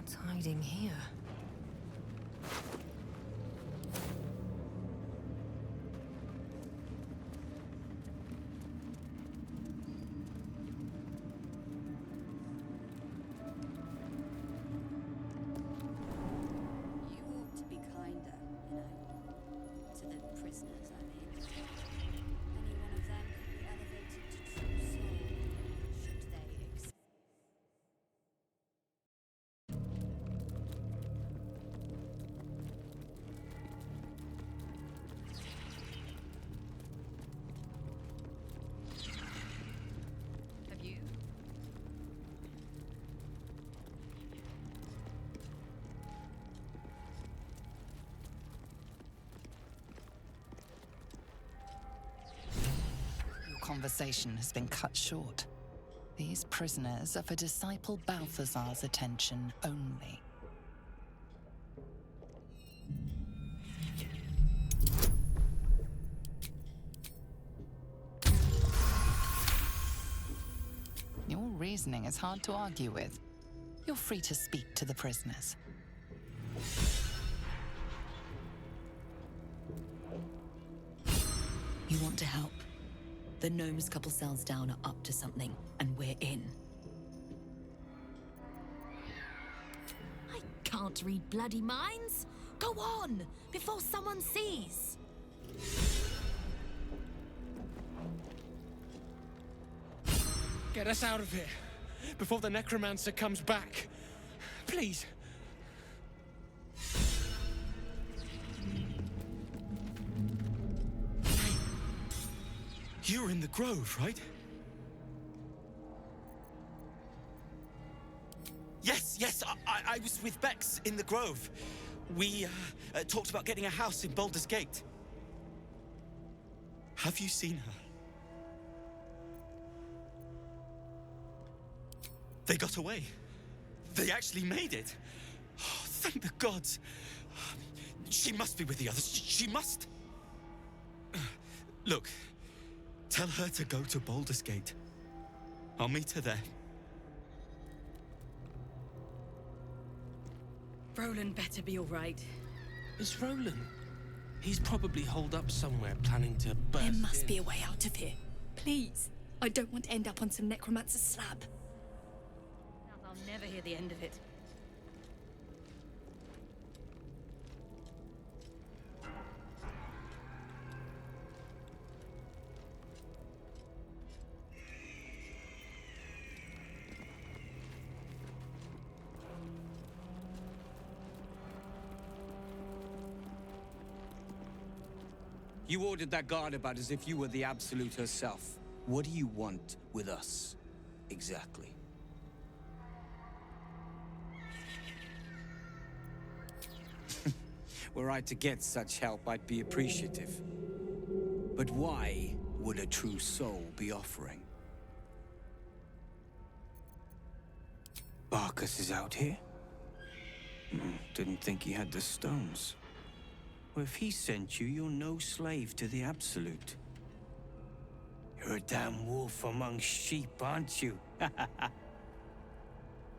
What's hiding here? Conversation has been cut short. These prisoners are for Disciple Balthazar's attention only. Your reasoning is hard to argue with. You're free to speak to the prisoners. You want to help? The gnomes couple cells down are up to something, and we're in. I can't read bloody minds. Go on, before someone sees. Get us out of here, before the necromancer comes back. Please. You're in the grove, right? Yes, I was with Bex in the grove. We talked about getting a house in Baldur's Gate. Have you seen her? They got away. They actually made it. Oh, thank the gods. She must be with the others. She must. Look. Tell her to go to Baldur's Gate. I'll meet her there. Roland better be all right. It's Roland. He's probably holed up somewhere, planning to burst There must in. be a way out of here. Please. I don't want to end up on some necromancer's slab. I'll never hear the end of it. You ordered that guard about as if you were the Absolute herself. What do you want with us, exactly? Were I to get such help, I'd be appreciative. But why would a true soul be offering? Barkus is out here? Didn't think he had the stones. Well, if he sent you, you're no slave to the Absolute. You're a damn wolf among sheep, aren't you?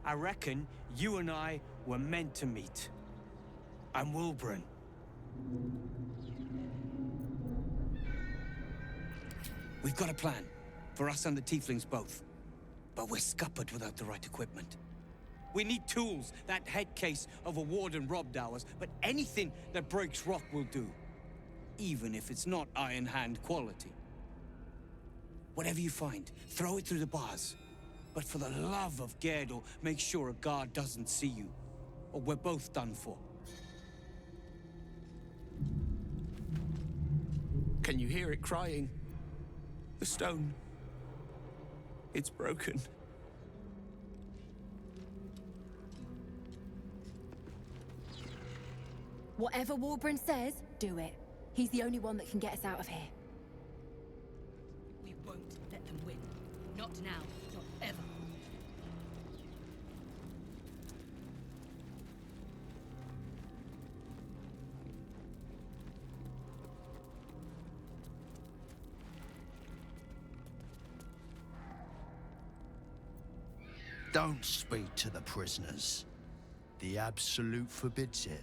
I reckon you and I were meant to meet. I'm Wilburn. We've got a plan, for us and the Tieflings both. But we're scuppered without the right equipment. We need tools. That head case of a warden robbed ours, but anything that breaks rock will do. Even if it's not Iron Hand quality. Whatever you find, throw it through the bars. But for the love of Gerdel, make sure a guard doesn't see you, or we're both done for. Can you hear it crying? The stone. It's broken. Whatever Warburn says, do it. He's the only one that can get us out of here. We won't let them win. Not now, not ever. Don't speak to the prisoners. The Absolute forbids it.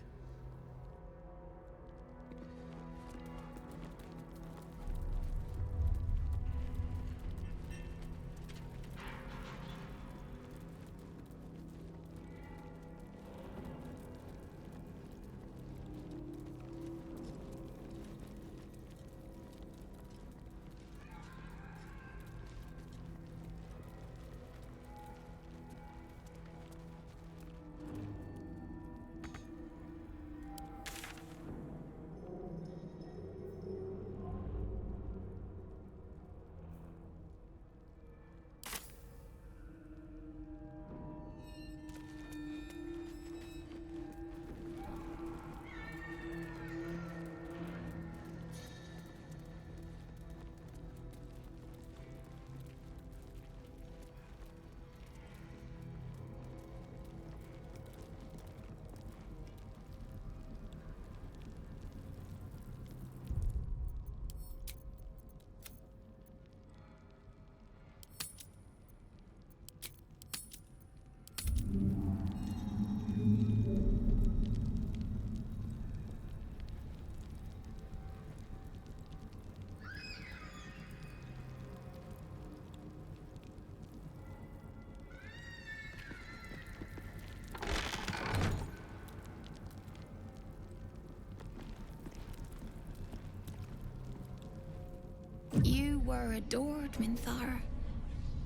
You were adored, Minthara.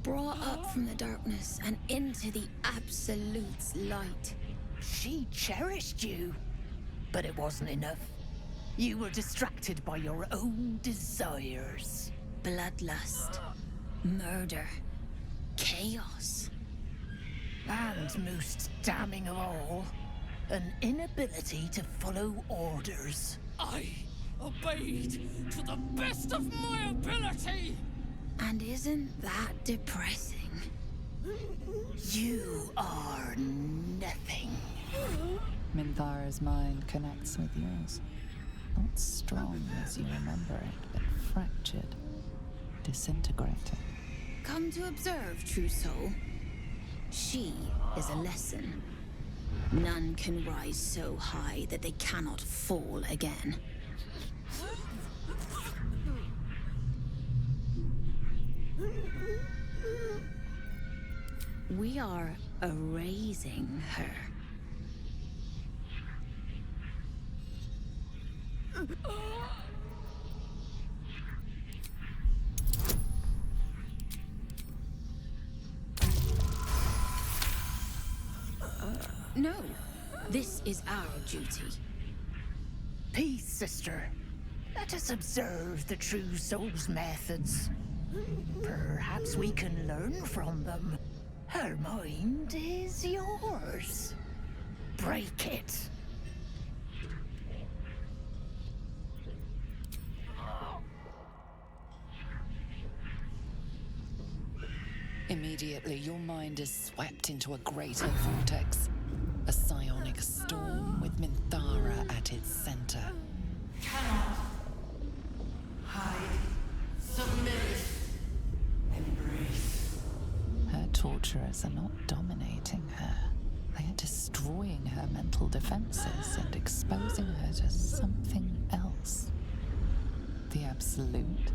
Brought up from the darkness and into the Absolute's light. She cherished you, but it wasn't enough. You were distracted by your own desires. Bloodlust, murder, chaos. And most damning of all, an inability to follow orders. I obeyed to the best of my ability! And isn't that depressing? You are nothing. Minthara's mind connects with yours. Not strong as you remember it, but fractured, disintegrated. Come to observe, true soul. She is a lesson. None can rise so high that they cannot fall again. We are erasing her. No, this is our duty. Peace, sister. Let us observe the true soul's methods. Perhaps we can learn from them. Her mind is yours. Break it. Immediately, your mind is swept into a greater vortex. A psionic storm with Minthara at its center. Cannot hide, submit, embrace. Her torturers are not dominating her. They are destroying her mental defenses and exposing her to something else. The Absolute.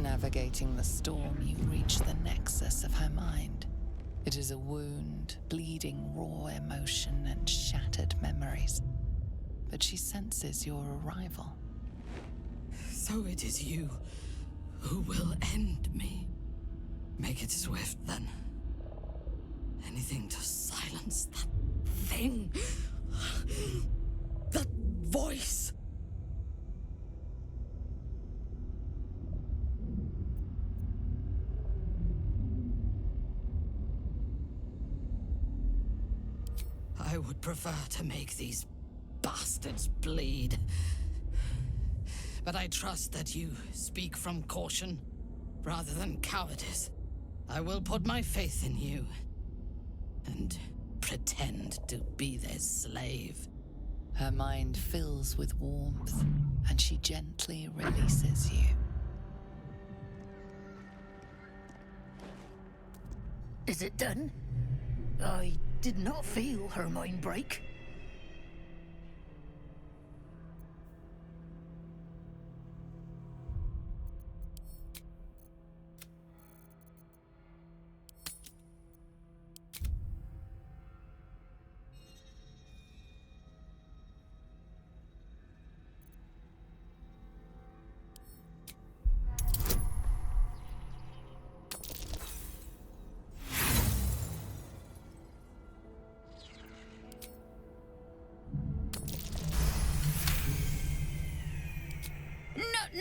Navigating the storm, you reach the nexus of her mind. It is a wound, bleeding raw emotion and shattered memories. But she senses your arrival. So it is you who will end me. Make it swift, then. Anything to silence that thing. That voice. I would prefer to make these bastards bleed. But I trust that you speak from caution rather than cowardice. I will put my faith in you and pretend to be their slave. Her mind fills with warmth, and she gently releases you. Is it done? I did not feel her mind break.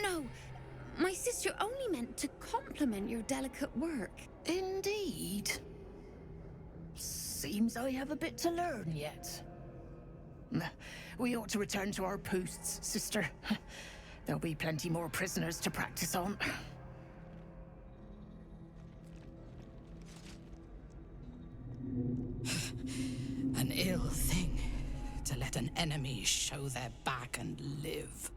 No! My sister only meant to compliment your delicate work. Indeed. Seems I have a bit to learn yet. We ought to return to our posts, sister. There'll be plenty more prisoners to practice on. An ill thing to let an enemy show their back and live.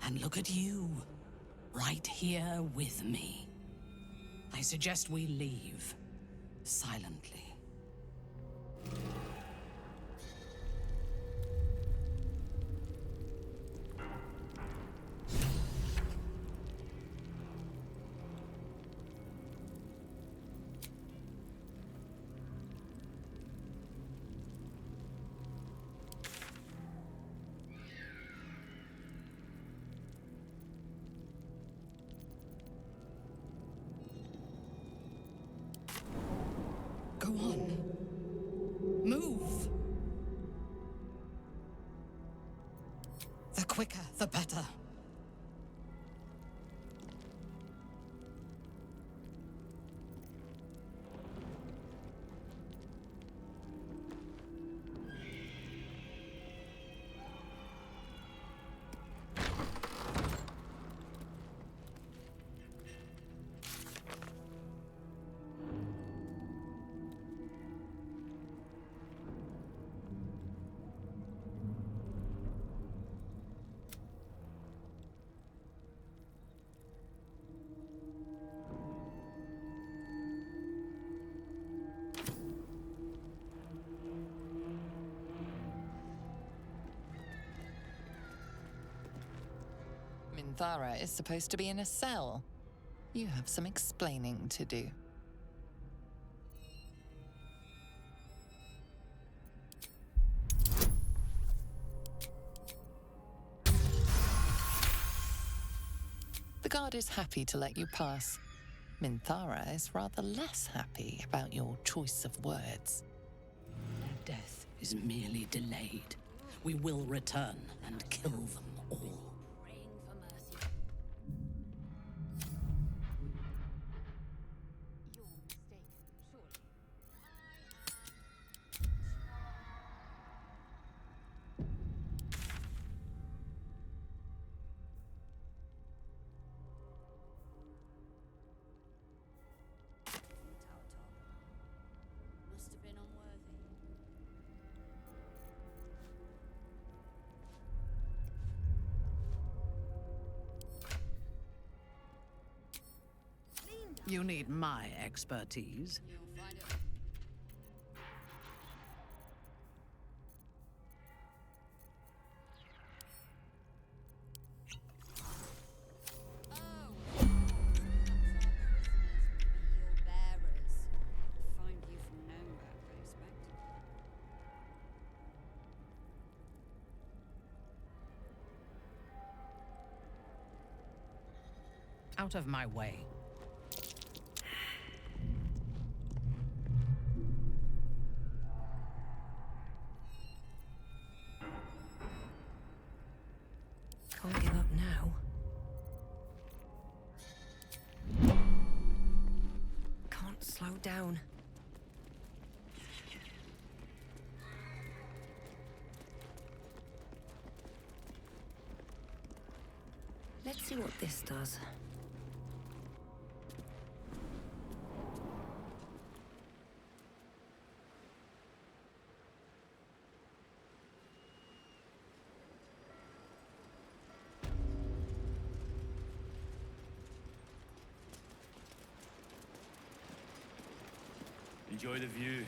And look at you, right here with me. I suggest we leave, silently. Go on. Move. The quicker, the better. Minthara is supposed to be in a cell. You have some explaining to do. The guard is happy to let you pass. Minthara is rather less happy about your choice of words. Their death is merely delayed. We will return and kill them all. Must have been unworthy. You need my expertise. Out of my way. Can't give up now. slow down. Let's see what this does. Enjoy the view.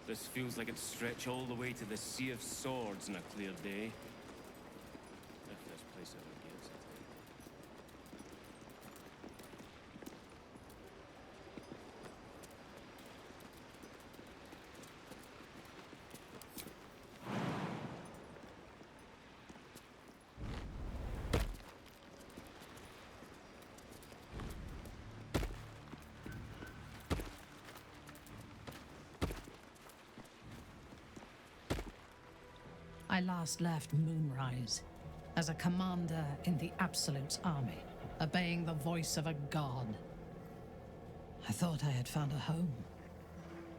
This feels like it stretch all the way to the Sea of Swords on a clear day. If this place ever gets it. I last left Moonrise as a commander in the Absolute's army, obeying the voice of a god. I thought I had found a home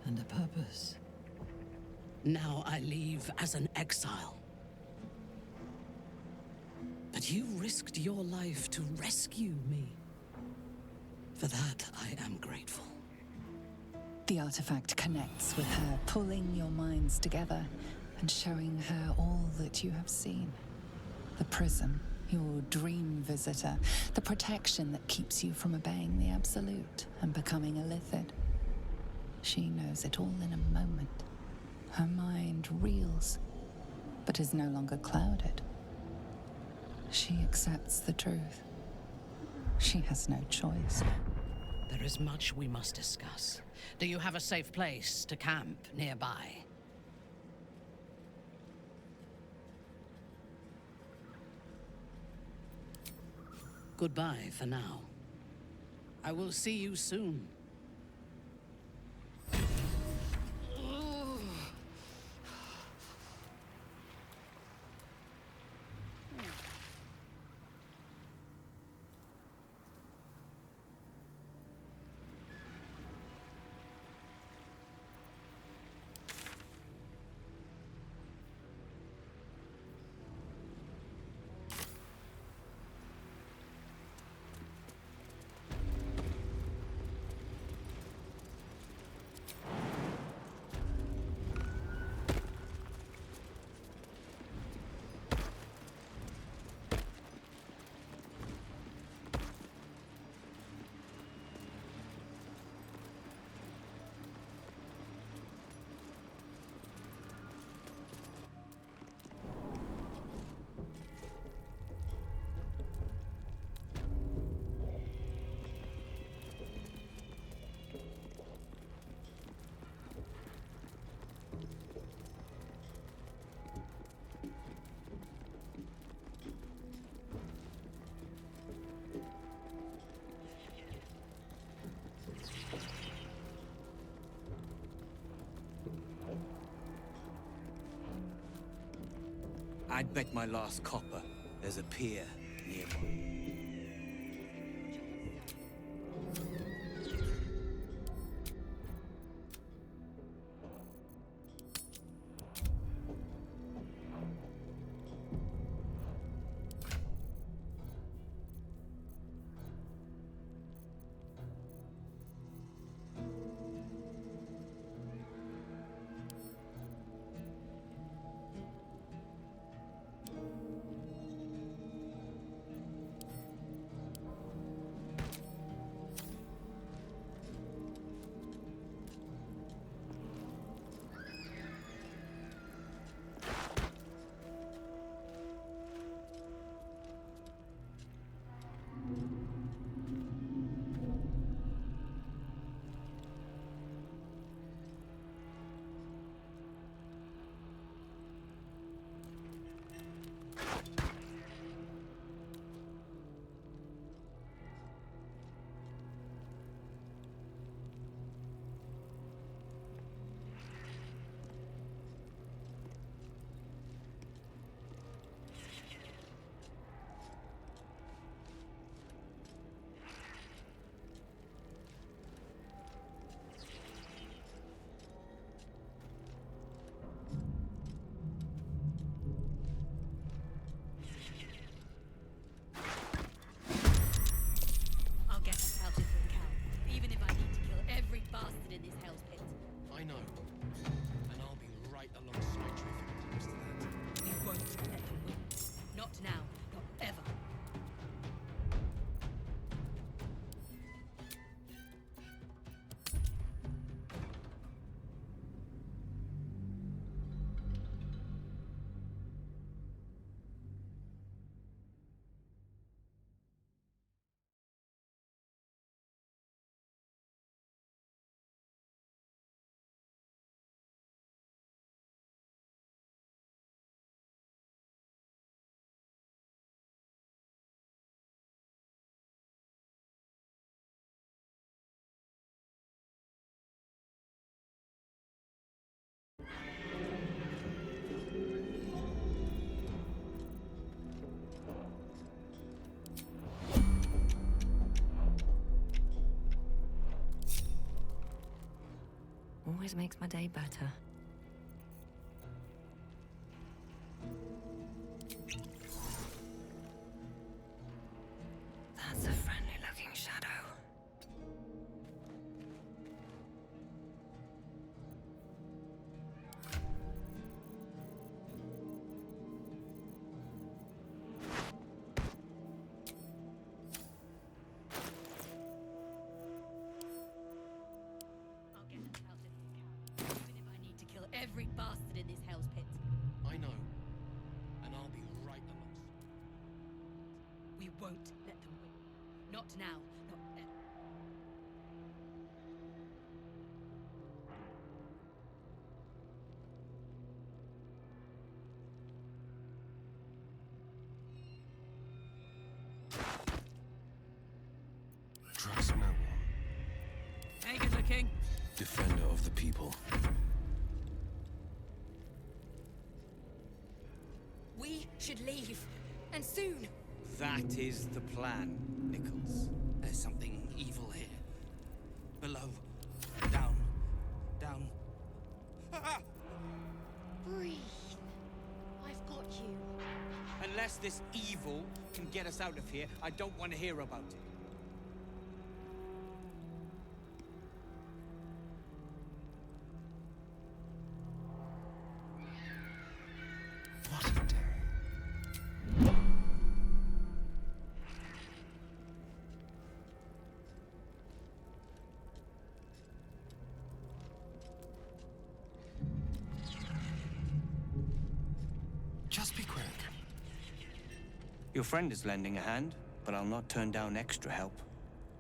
and a purpose. Now I leave as an exile. But you risked your life to rescue me. For that, I am grateful. The artifact connects with her, pulling your minds together and showing her all that you have seen. The prison, your dream visitor, the protection that keeps you from obeying the Absolute and becoming a Lithid. She knows it all in a moment. Her mind reels, but is no longer clouded. She accepts the truth. She has no choice. There is much we must discuss. Do you have a safe place to camp nearby? Goodbye for now. I will see you soon. I'd bet my last copper there's a pier nearby. always makes my day better. That's a friendly-looking shadow. Every bastard in this hell's pit. I know. And I'll be right amongst them. We won't let them win. Not now. Not ever. Trust no one. Hey, good looking. Defender of the people. We should leave. And soon. That is the plan, Nichols. There's something evil here. Below. Down. Down. Ah! Breathe. I've got you. Unless this evil can get us out of here, I don't want to hear about it. What a day. Just be quick. Your friend is lending a hand, but I'll not turn down extra help.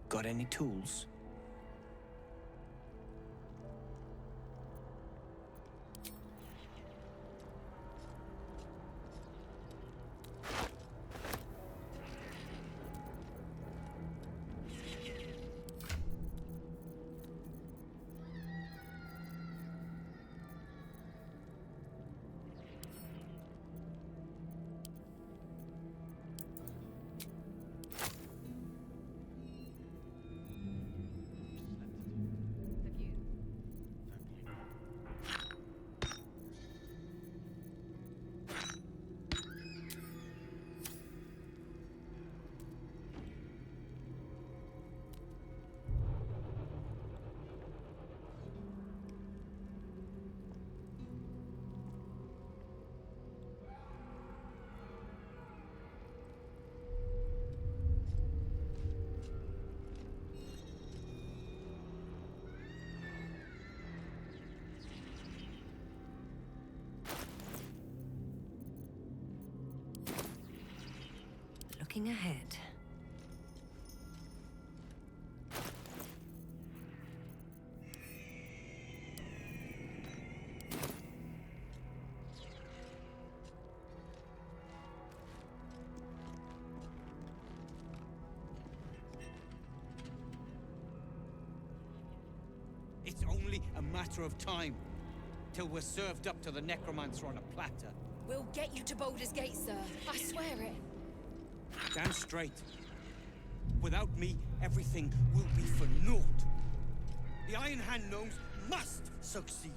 Got any tools? Looking ahead. It's only a matter of time till we're served up to the necromancer on a platter. We'll get you to Baldur's Gate, sir. I swear it. Damn straight. Without me, everything will be for naught. The Iron Hand gnomes must succeed.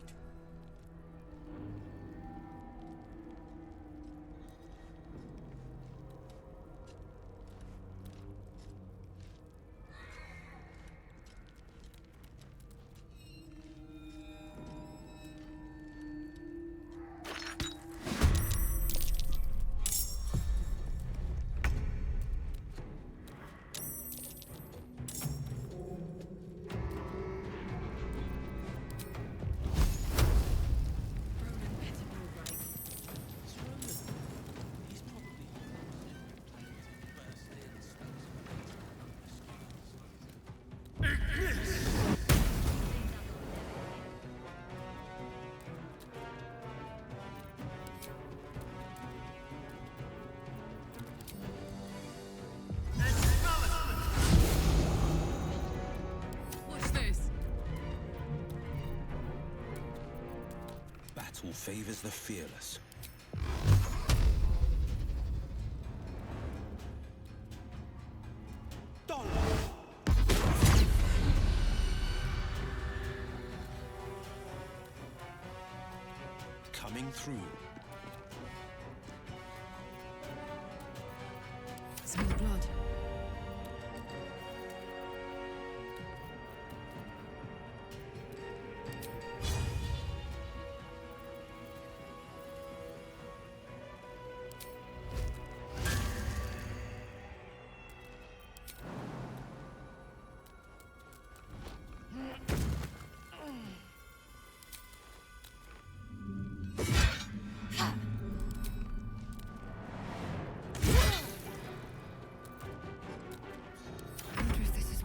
Battle favors the fearless. through. Smell blood.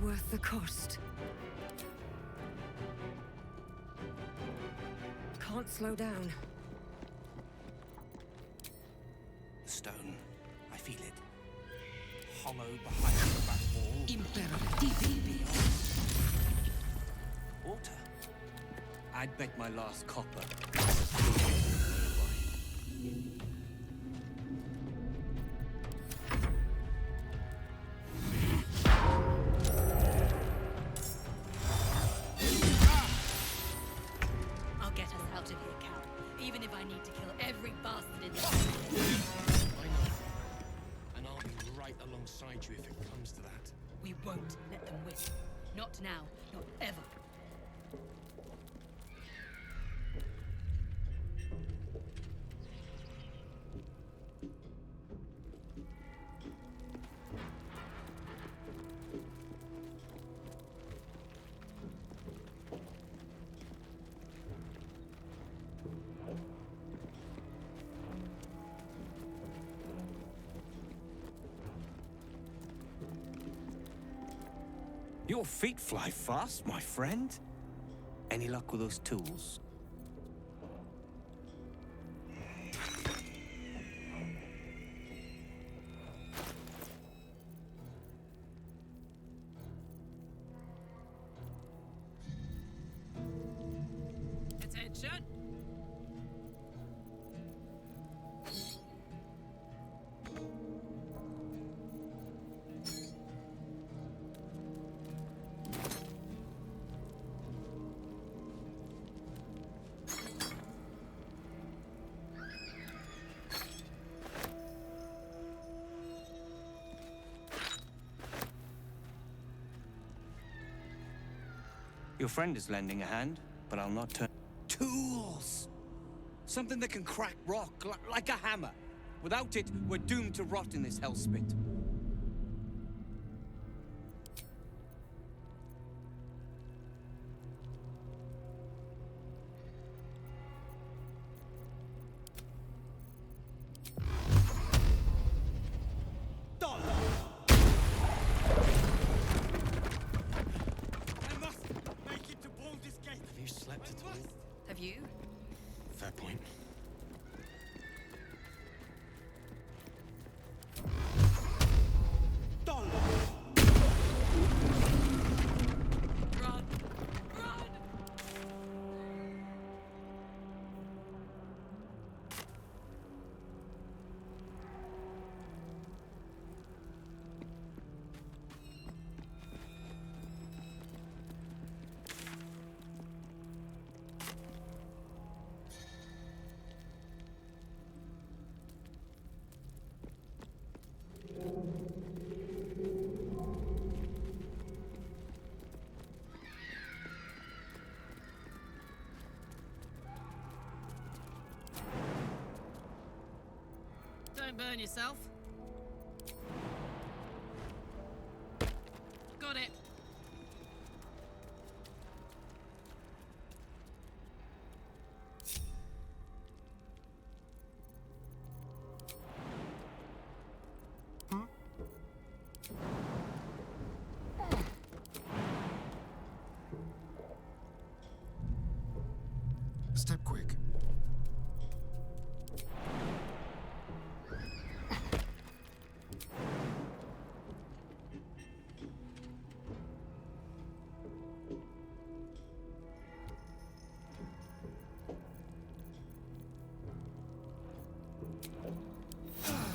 Worth the cost. Can't slow down. The stone. I feel it. Hollow behind the back wall. Imperativity. Water. I'd bet my last copper. I'll get us out of here, Cal. Even if I need to kill every bastard in this. I know. And I'll be right alongside you if it comes to that. We won't let them win. Not now, not ever. Your feet fly fast, my friend. Any luck with those tools? Attention! Your friend is lending a hand, but I'll not turn. Tools! Something that can crack rock, like a hammer. Without it, we're doomed to rot in this hellspit. Have you? Fair point. Run! Run! Don't burn yourself. Got it. Step quick.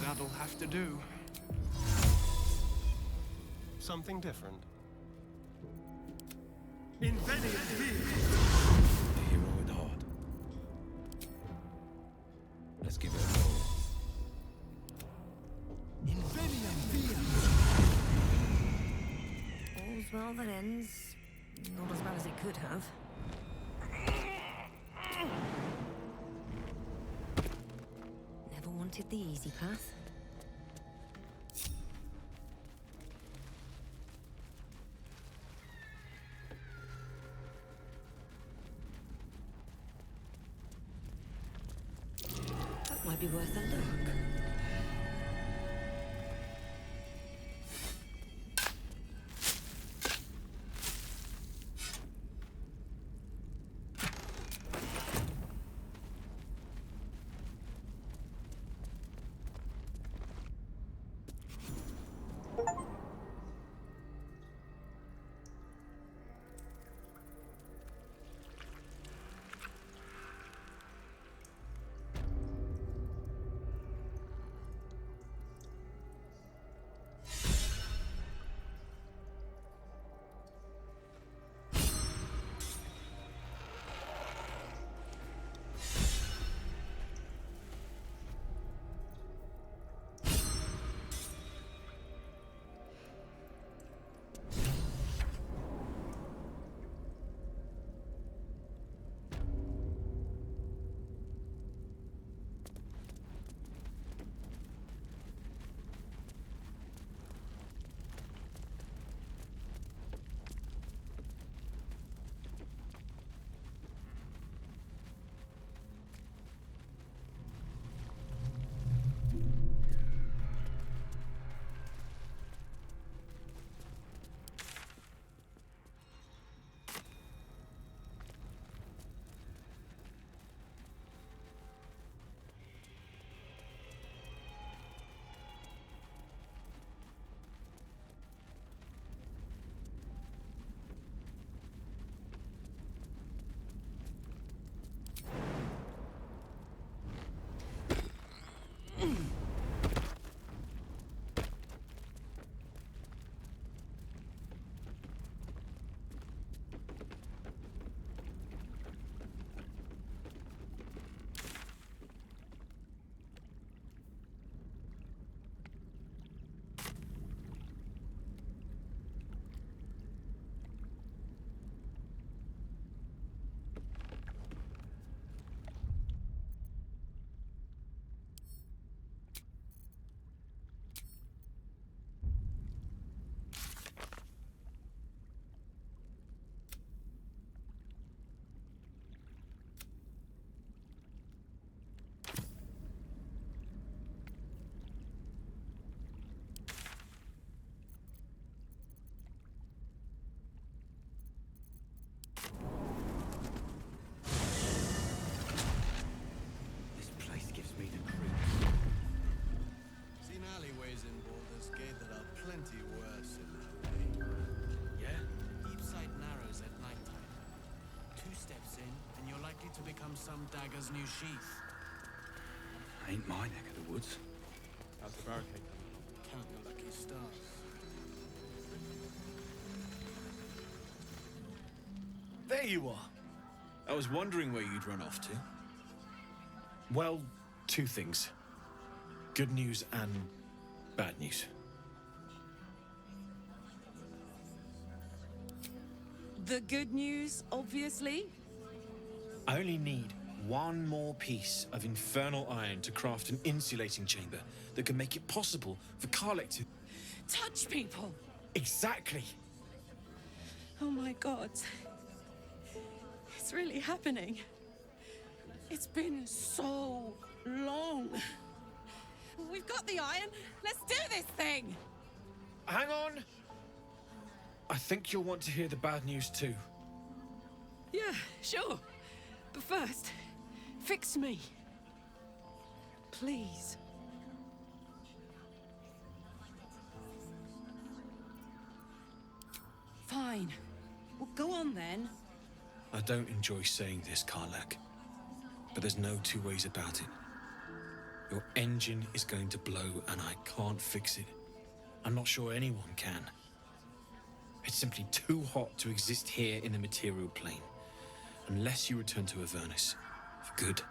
That'll have to do. Something different. The hero at heart. Let's give it a go. All's well that ends. Not as bad as it could have. Never wanted the easy path. That might be worth a look. Some dagger's new sheath. Ain't my neck of the woods. How's the barricade coming? Count your lucky stars. There you are. I was wondering where you'd run off to. Well, two things. Good news and bad news. The good news, obviously. I only need one more piece of infernal iron to craft an insulating chamber that can make it possible for Karlek to... Touch people! Exactly! Oh my god. It's really happening. It's been so long. We've got the iron. Let's do this thing! Hang on! I think you'll want to hear the bad news too. Yeah, sure. But first, fix me. Please. Fine. Well, go on then. I don't enjoy saying this, Karlek, but there's no two ways about it. Your engine is going to blow and I can't fix it. I'm not sure anyone can. It's simply too hot to exist here in the material plane. Unless you return to Avernus, for good.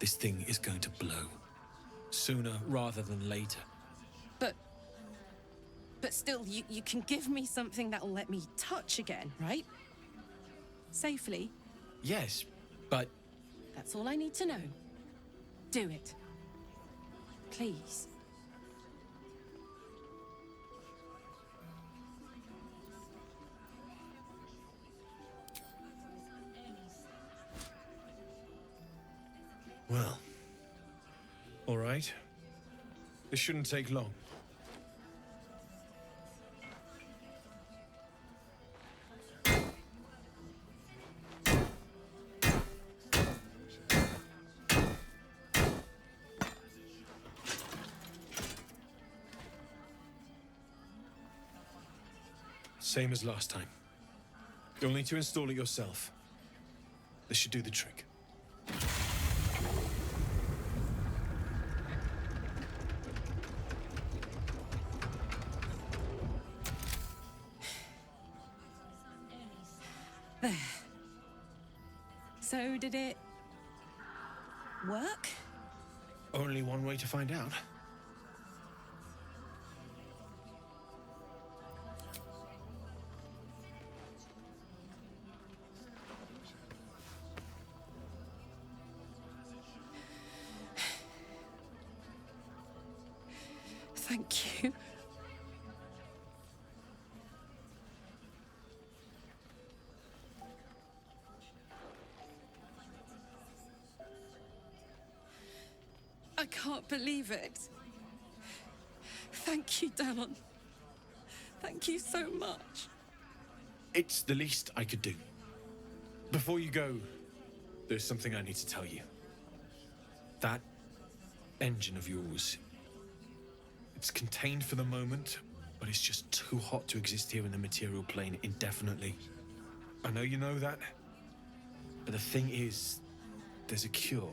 This thing is going to blow. Sooner rather than later. But still, you can give me something that'll let me touch again, right? Safely. Yes, but... That's all I need to know. Do it. Please. Well... all right. This shouldn't take long. Same as last time. You'll need to install it yourself. This should do the trick. There. So did it work? Only one way to find out. Thank you. I can't believe it. Thank you, Danon. Thank you so much. It's the least I could do. Before you go, there's something I need to tell you. That engine of yours, it's contained for the moment, but it's just too hot to exist here in the material plane indefinitely. I know you know that, but the thing is, there's a cure.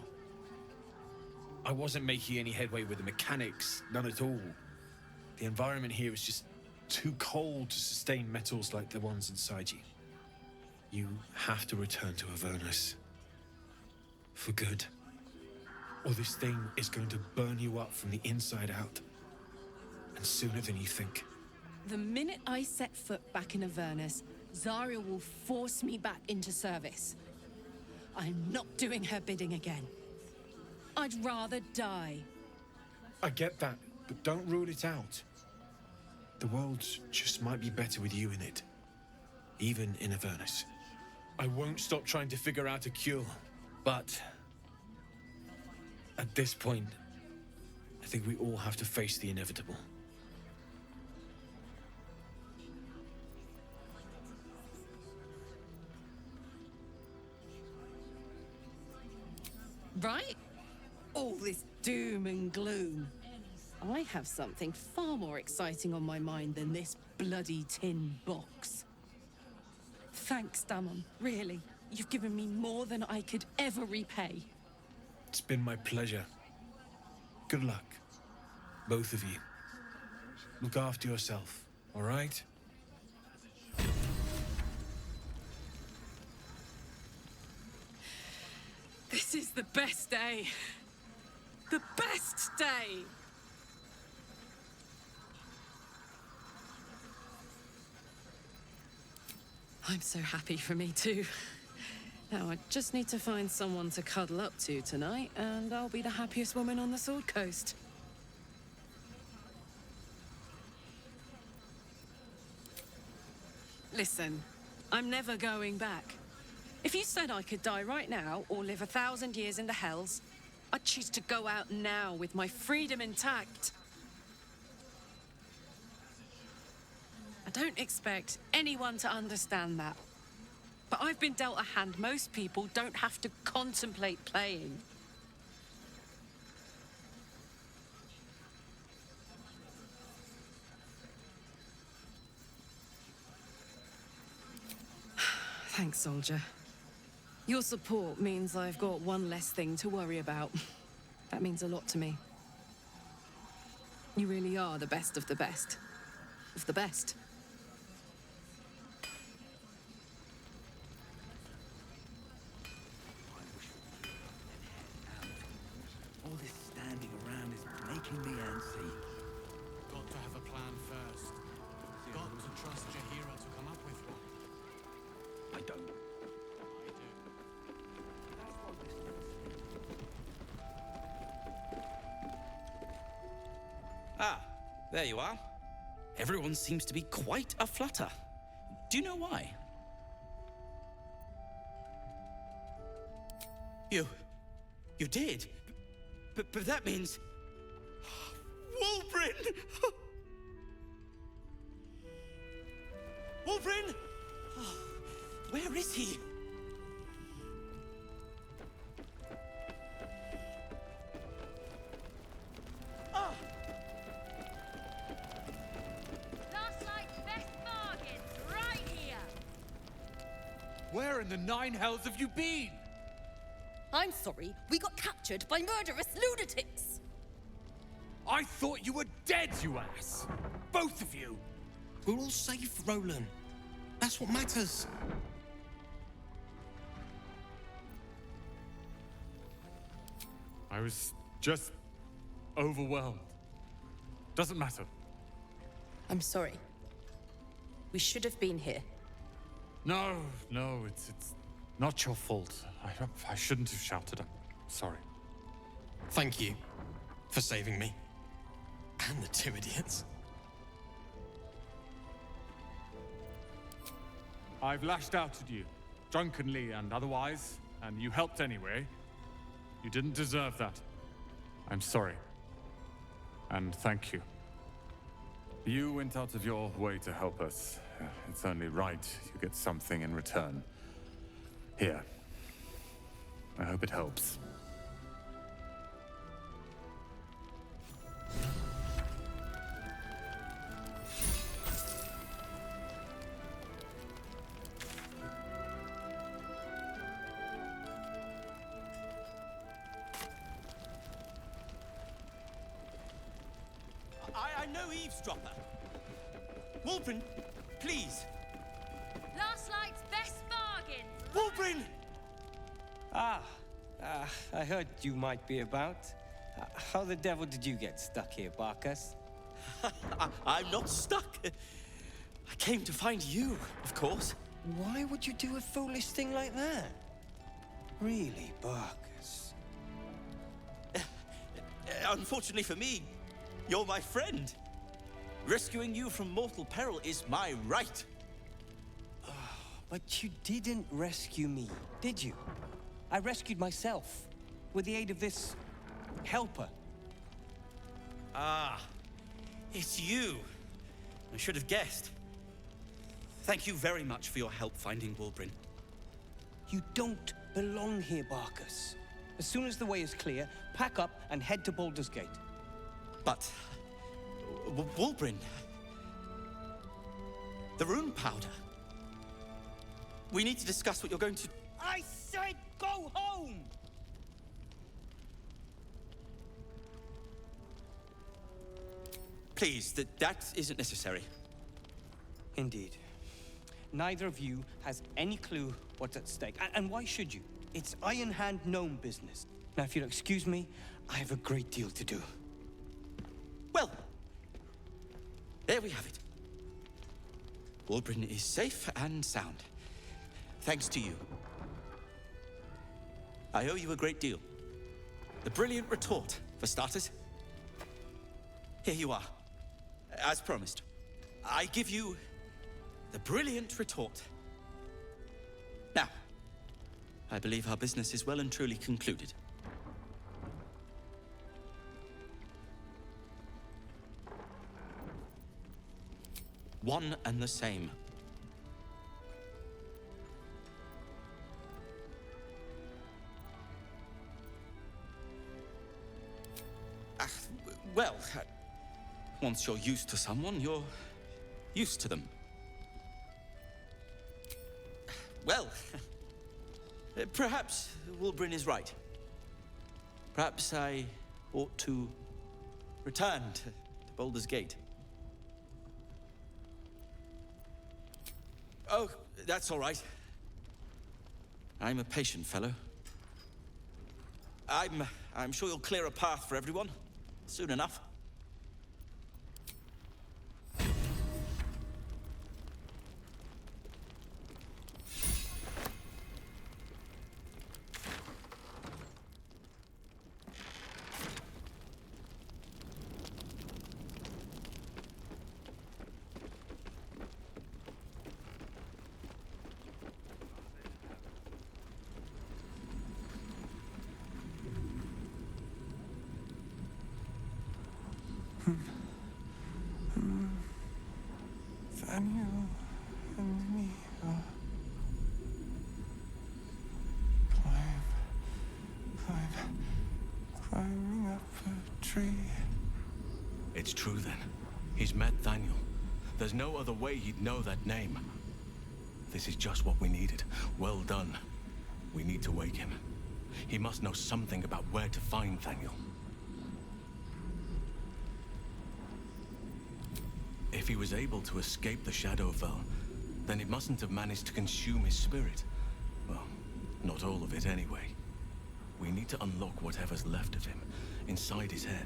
I wasn't making any headway with the mechanics, none at all. The environment here is just too cold to sustain metals like the ones inside you. You have to return to Avernus. For good. Or this thing is going to burn you up from the inside out. And sooner than you think. The minute I set foot back in Avernus, Zarya will force me back into service. I'm not doing her bidding again. I'd rather die. I get that, but don't rule it out. The world just might be better with you in it. Even in Avernus. I won't stop trying to figure out a cure, but... at this point, I think we all have to face the inevitable. Right? All this doom and gloom. I have something far more exciting on my mind than this bloody tin box. Thanks, Damon. Really. You've given me more than I could ever repay. It's been my pleasure. Good luck. Both of you. Look after yourself, all right? This is the best day. The best day! I'm so happy for me too. Now I just need to find someone to cuddle up to tonight, and I'll be the happiest woman on the Sword Coast. Listen, I'm never going back. If you said I could die right now, or live 1,000 years in the Hells, I'd choose to go out now with my freedom intact. I don't expect anyone to understand that. But I've been dealt a hand most people don't have to contemplate playing. Thanks, soldier. Your support means I've got one less thing to worry about. That means a lot to me. You really are the best of the best. Of the best. Ah, there you are. Everyone seems to be quite a flutter. Do you know why? You did? But that means... Wulbren! Wulbren! Oh, where is he? Ah! Last night's best bargains, right here! Where in the nine hells have you been? I'm sorry, we got captured by murderous lunatics! I thought you were dead, you ass! Both of you! We're all safe, Roland. That's what matters. I was just overwhelmed. Doesn't matter. I'm sorry. We should have been here. No, it's not your fault. I shouldn't have shouted. I'm sorry. Thank you for saving me. And the two idiots. I've lashed out at you, drunkenly and otherwise, and you helped anyway. You didn't deserve that. I'm sorry. And thank you. You went out of your way to help us. It's only right you get something in return. Here. I hope it helps. I know eavesdropper. Wulbren, please. Last night's best bargains! Wulbren! I heard you might be about. How the devil did you get stuck here, Barkus? I'm not stuck. I came to find you, of course. Why would you do a foolish thing like that? Really, Barkus? Unfortunately for me, you're my friend. Rescuing you from mortal peril is my right. But you didn't rescue me, did you? I rescued myself, with the aid of this helper. Ah, it's you. I should have guessed. Thank you very much for your help finding Wulbren. You don't belong here, Barkus. As soon as the way is clear, pack up and head to Baldur's Gate. But... Wulbren... The rune powder... We need to discuss what you're going to... I said go home! Please, that isn't necessary. Indeed. Neither of you has any clue what's at stake. And why should you? It's Iron Hand gnome business. Now, if you'll excuse me, I have a great deal to do. Well, there we have it. Wulbren is safe and sound. Thanks to you. I owe you a great deal. The brilliant retort, for starters. Here you are. As promised. I give you the brilliant retort. Now, I believe our business is well and truly concluded. One and the same. Well, once you're used to someone, you're used to them. Well, perhaps Wulbren is right. Perhaps I ought to return to Baldur's Gate. Oh, that's all right. I'm a patient fellow. I'm sure you'll clear a path for everyone soon enough. Daniel and me are climbing up a tree. It's true then. He's met Daniel. There's no other way he'd know that name. This is just what we needed. Well done. We need to wake him. He must know something about where to find Daniel. If he was able to escape the Shadowfell, then it mustn't have managed to consume his spirit. Well, not all of it anyway. We need to unlock whatever's left of him, inside his head.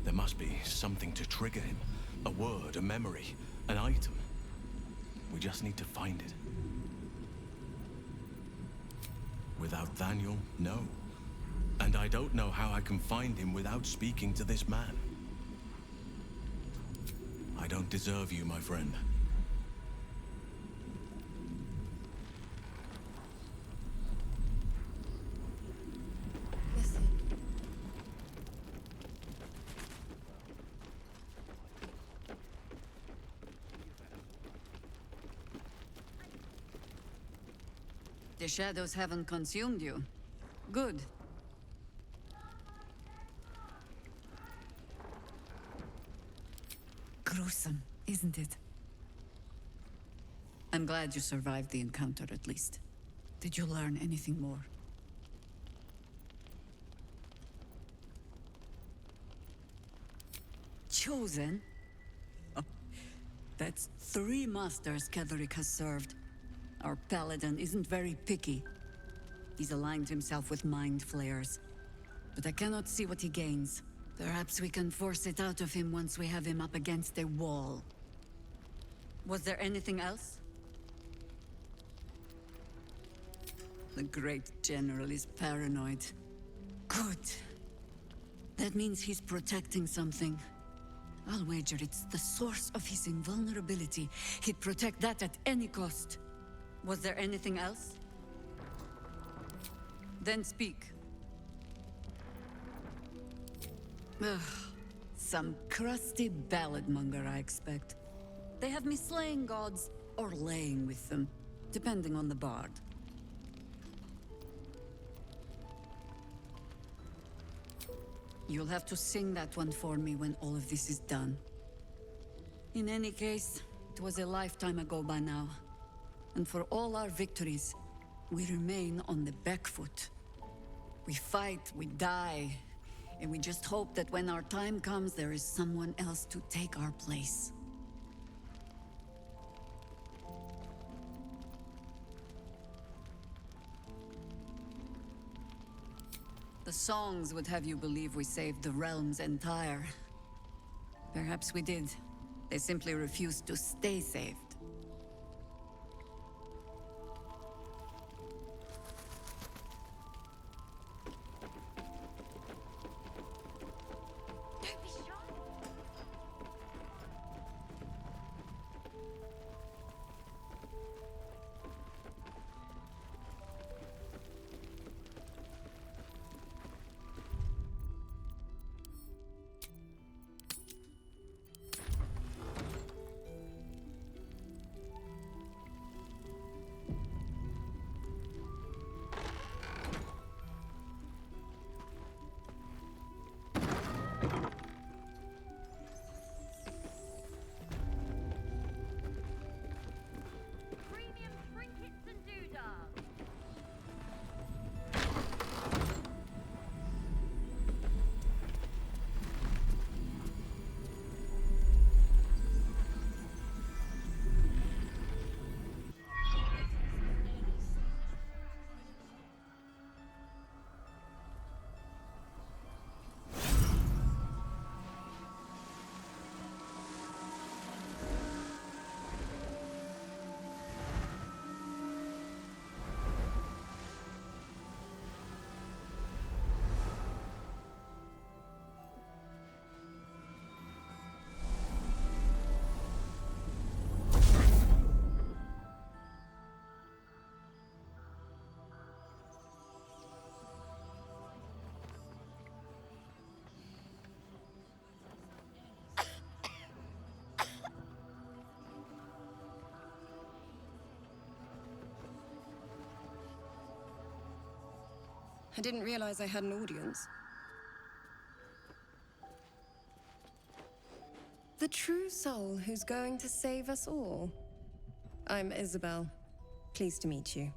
There must be something to trigger him. A word, a memory, an item. We just need to find it. Without Daniel, no. And I don't know how I can find him without speaking to this man. I don't deserve you, my friend. The shadows haven't consumed you. Good. Gruesome, isn't it? I'm glad you survived the encounter, at least. Did you learn anything more? Chosen? Oh, that's 3 masters Ketheric has served. Our paladin isn't very picky. He's aligned himself with mind flayers. But I cannot see what he gains. Perhaps we can force it out of him once we have him up against a wall. Was there anything else? The great general is paranoid. Good. That means he's protecting something. I'll wager it's the source of his invulnerability. He'd protect that at any cost. Was there anything else? Then speak. Ugh, some crusty ballad monger, I expect. They have me slaying gods or laying with them, depending on the bard. You'll have to sing that one for me when all of this is done. In any case, it was a lifetime ago by now. And for all our victories, we remain on the back foot. We fight, we die, and we just hope that when our time comes, there is someone else to take our place. The songs would have you believe we saved the realm's entire. Perhaps we did. They simply refused to stay saved. I didn't realize I had an audience. The true soul who's going to save us all. I'm Isabel. Pleased to meet you.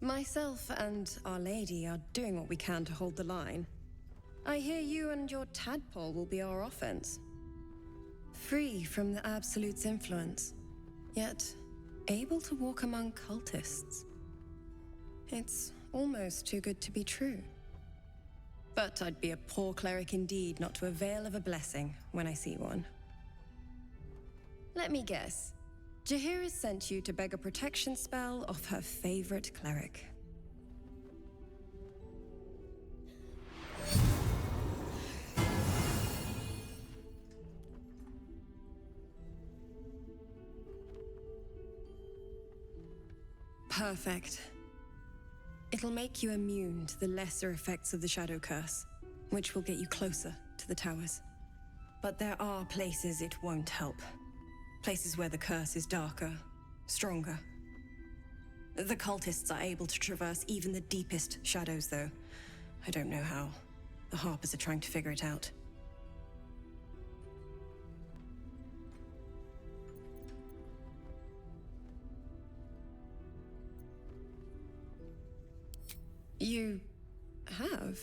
Myself and Our Lady are doing what we can to hold the line. I hear you and your tadpole will be our offense. Free from the Absolute's influence, yet able to walk among cultists. It's almost too good to be true. But I'd be a poor cleric indeed not to avail of a blessing when I see one. Let me guess. Jaheira's sent you to beg a protection spell off her favorite cleric. Perfect. It'll make you immune to the lesser effects of the Shadow Curse, which will get you closer to the towers. But there are places it won't help. Places where the curse is darker, stronger. The cultists are able to traverse even the deepest shadows, though. I don't know how. The Harpers are trying to figure it out. You have?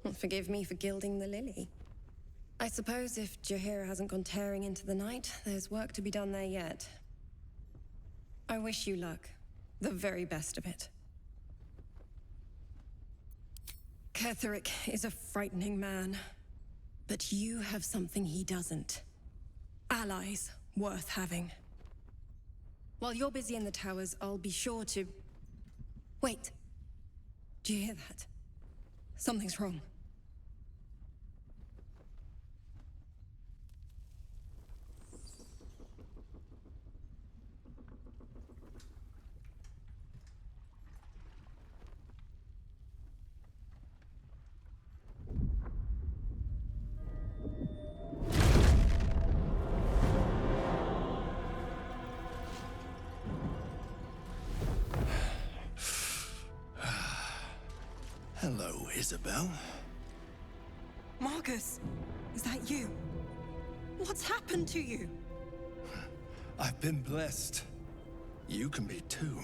Well, forgive me for gilding the lily. I suppose if Jaheira hasn't gone tearing into the night, there's work to be done there yet. I wish you luck. The very best of it. Ketheric is a frightening man. But you have something he doesn't. Allies worth having. While you're busy in the towers, I'll be sure to... Wait. Do you hear that? Something's wrong. Hello, Isabel. Marcus, is that you? What's happened to you? I've been blessed. You can be too.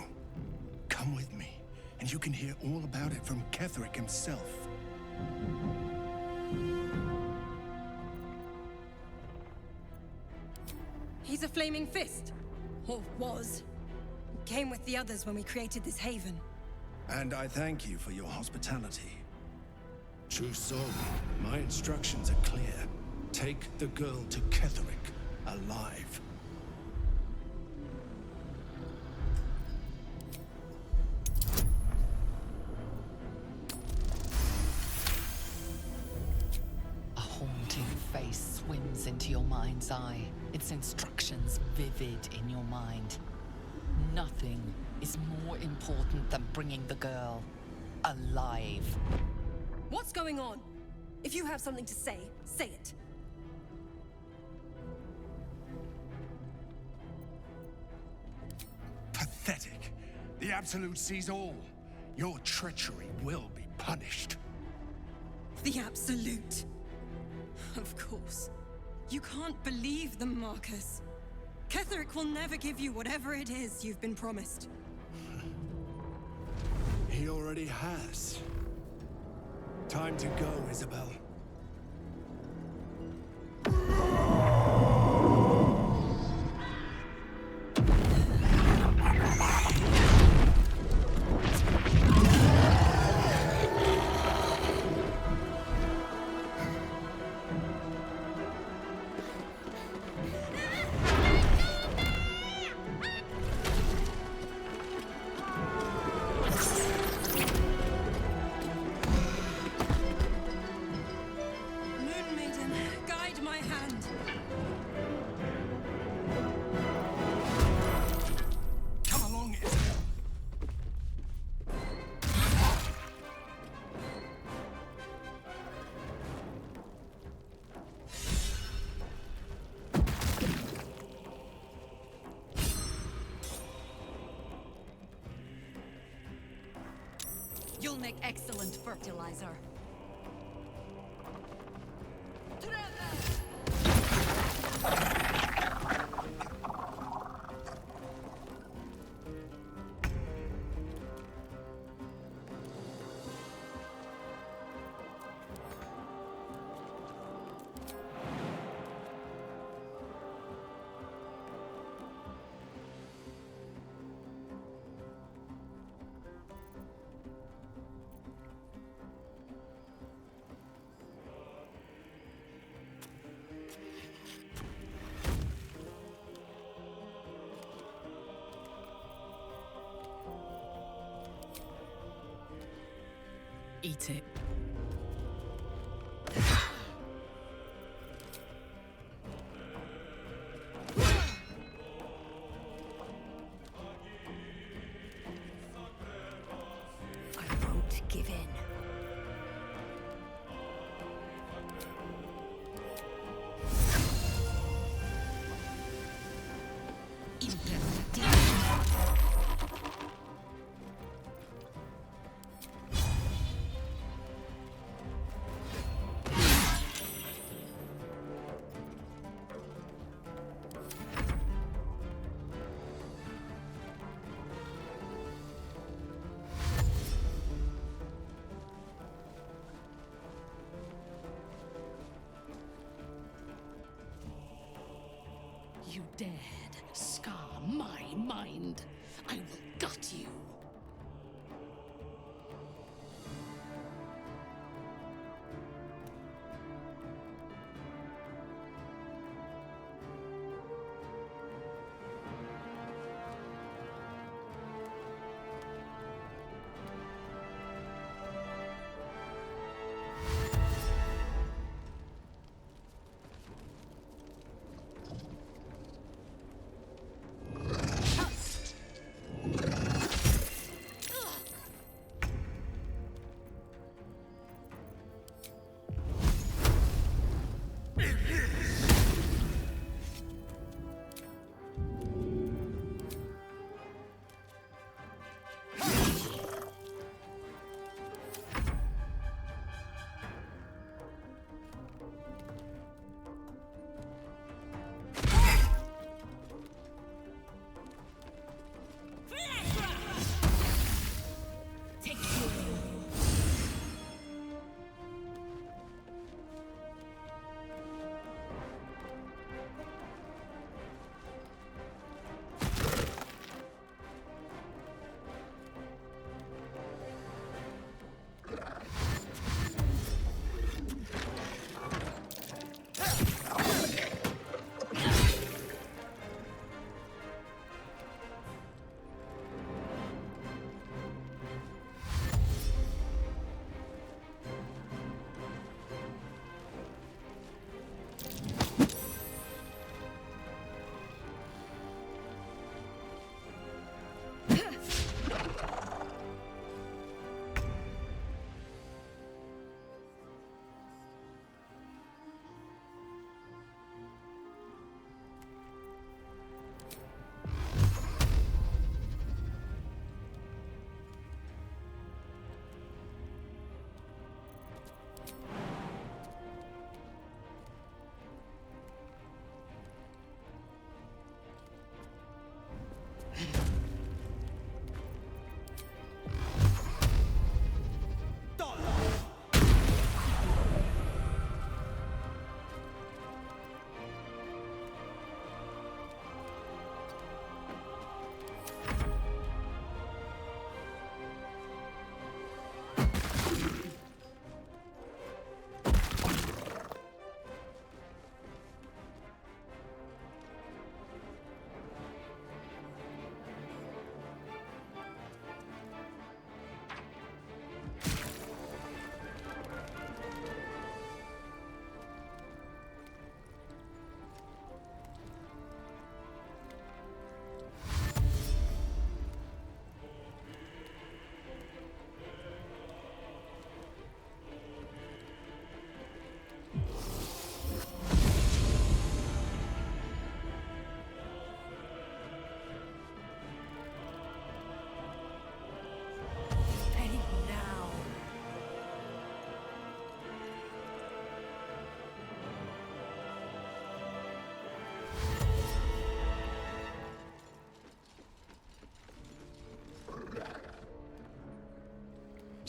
Come with me, and you can hear all about it from Ketheric himself. He's a flaming fist. Or was. Came with the others when we created this haven. And I thank you for your hospitality. True soul, my instructions are clear. Take the girl to Ketheric, alive. A haunting face swims into your mind's eye, its instructions vivid in your mind. Nothing is more important than bringing the girl alive. What's going on? If you have something to say, say it. Pathetic. The Absolute sees all. Your treachery will be punished. The Absolute. Of course. You can't believe them, Marcus. Ketheric will never give you whatever it is you've been promised. He already has. Time to go, Isabel. You'll make excellent fertilizer. Eat it. I won't give in. You dared scar my mind. I will gut you.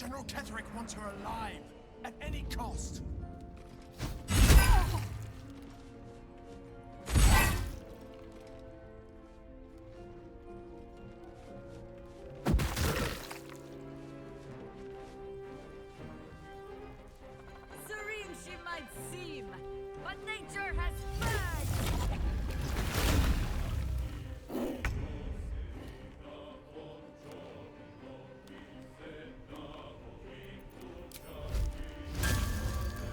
General Ketherick wants her alive, at any cost. Serene she might seem, but nature has flagged!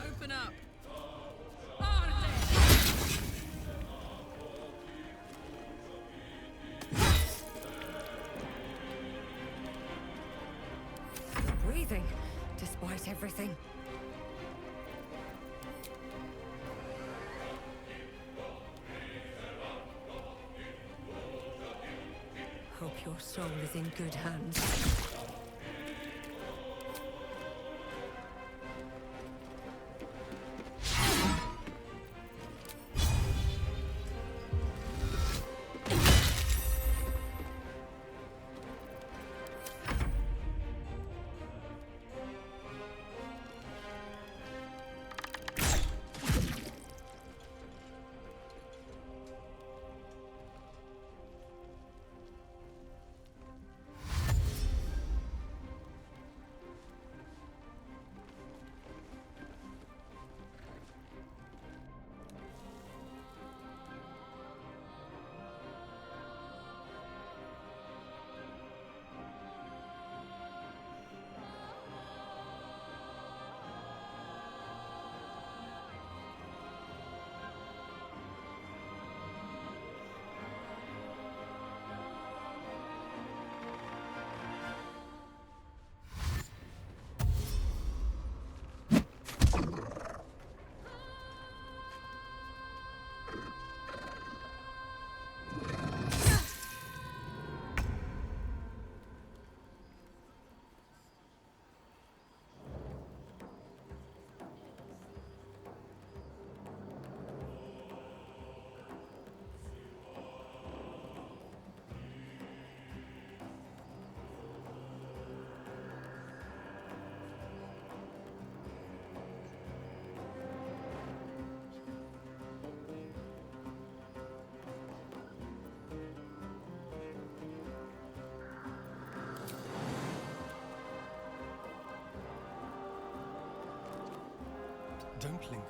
Open up! Still breathing, despite everything. Hope your soul is in good hands. Don't linger.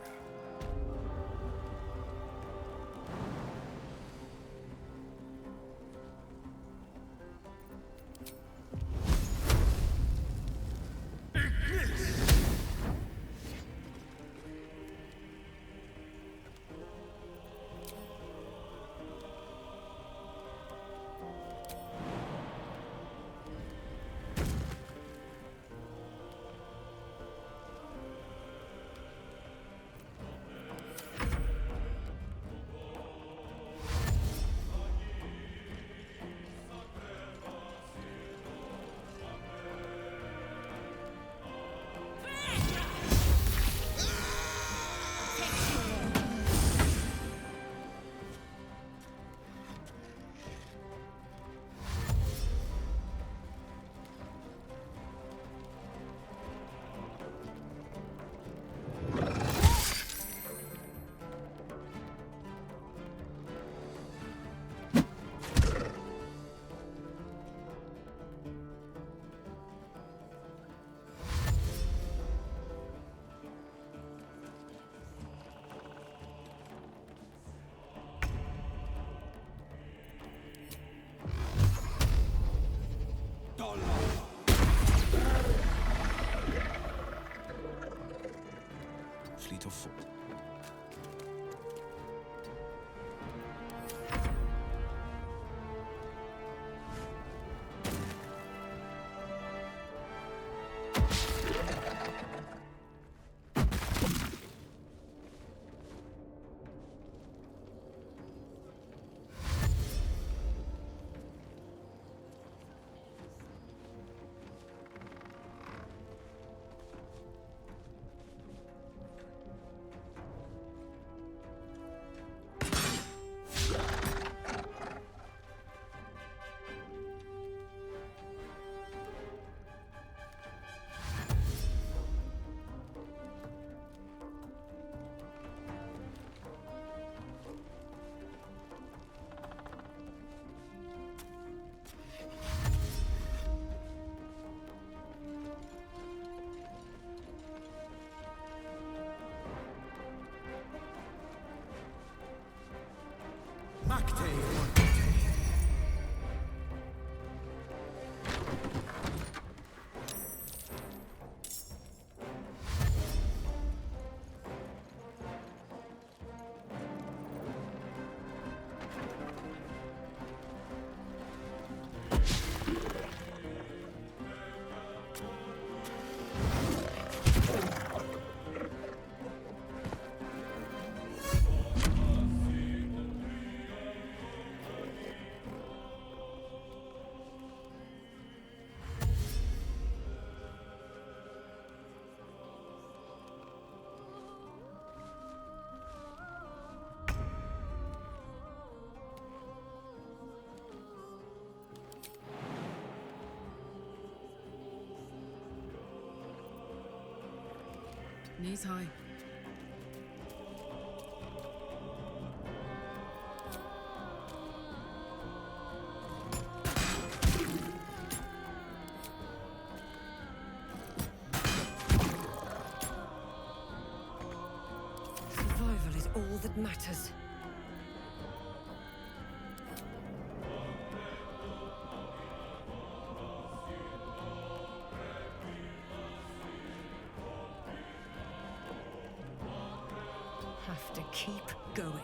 Knees high. Survival is all that matters. Have to keep going.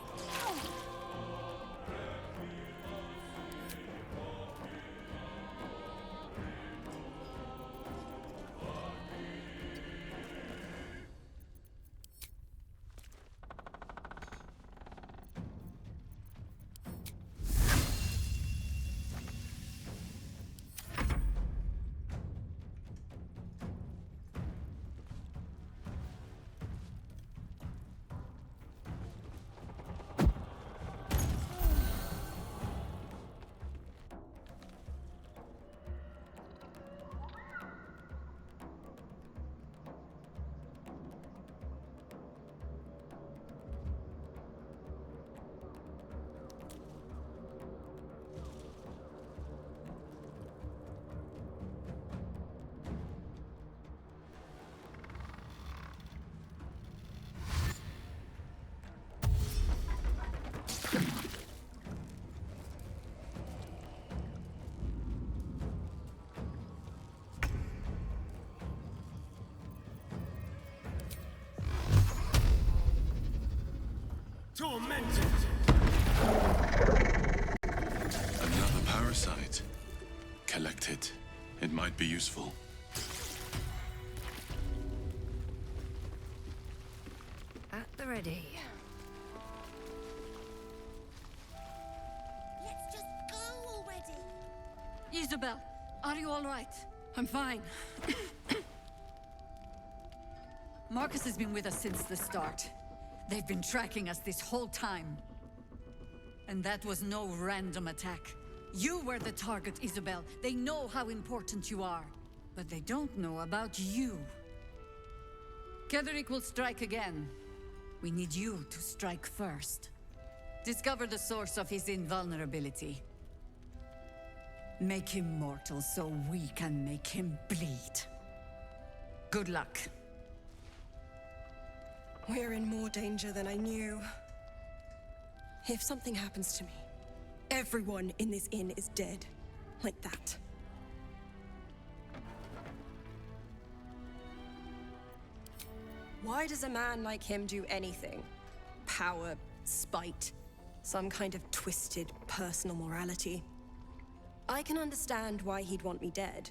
Tormented! Another parasite. Collect it. It might be useful. At the ready. Let's just go already. Isabel, are you all right? I'm fine. Marcus has been with us since the start. They've been tracking us this whole time. And that was no random attack. You were the target, Isabel. They know how important you are. But they don't know about you. Ketheric will strike again. We need you to strike first. Discover the source of his invulnerability. Make him mortal so we can make him bleed. Good luck. We're in more danger than I knew. If something happens to me, everyone in this inn is dead. Like that. Why does a man like him do anything? Power, spite, some kind of twisted personal morality. I can understand why he'd want me dead.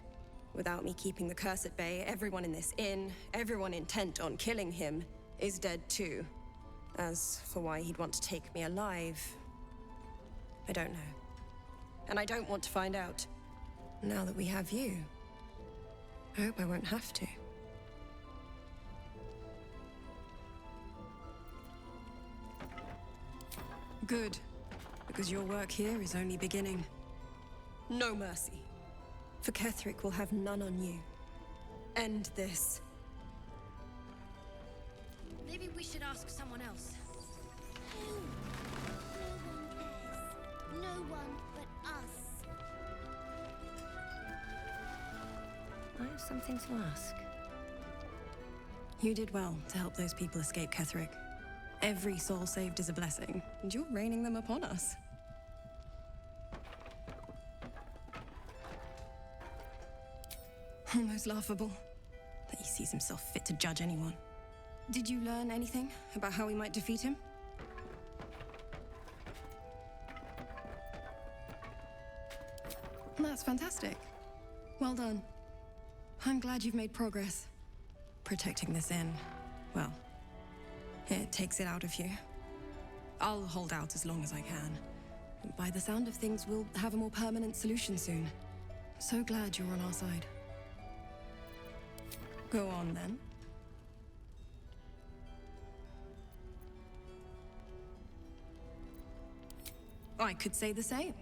Without me keeping the curse at bay, everyone in this inn, everyone intent on killing him, is dead too. As for why he'd want to take me alive, I don't know. And I don't want to find out. Now that we have you, I hope I won't have to. Good, because your work here is only beginning. No mercy. For Ketheric will have none on you. End this. Maybe we should ask someone else. Who? No one cares. No one but us. I have something to ask. You did well to help those people escape Ketheric. Every soul saved is a blessing, and you're raining them upon us. Almost laughable that he sees himself fit to judge anyone. Did you learn anything about how we might defeat him? That's fantastic. Well done. I'm glad you've made progress. Protecting this inn, well, it takes it out of you. I'll hold out as long as I can. By the sound of things, we'll have a more permanent solution soon. So glad you're on our side. Go on, then. I could say the same.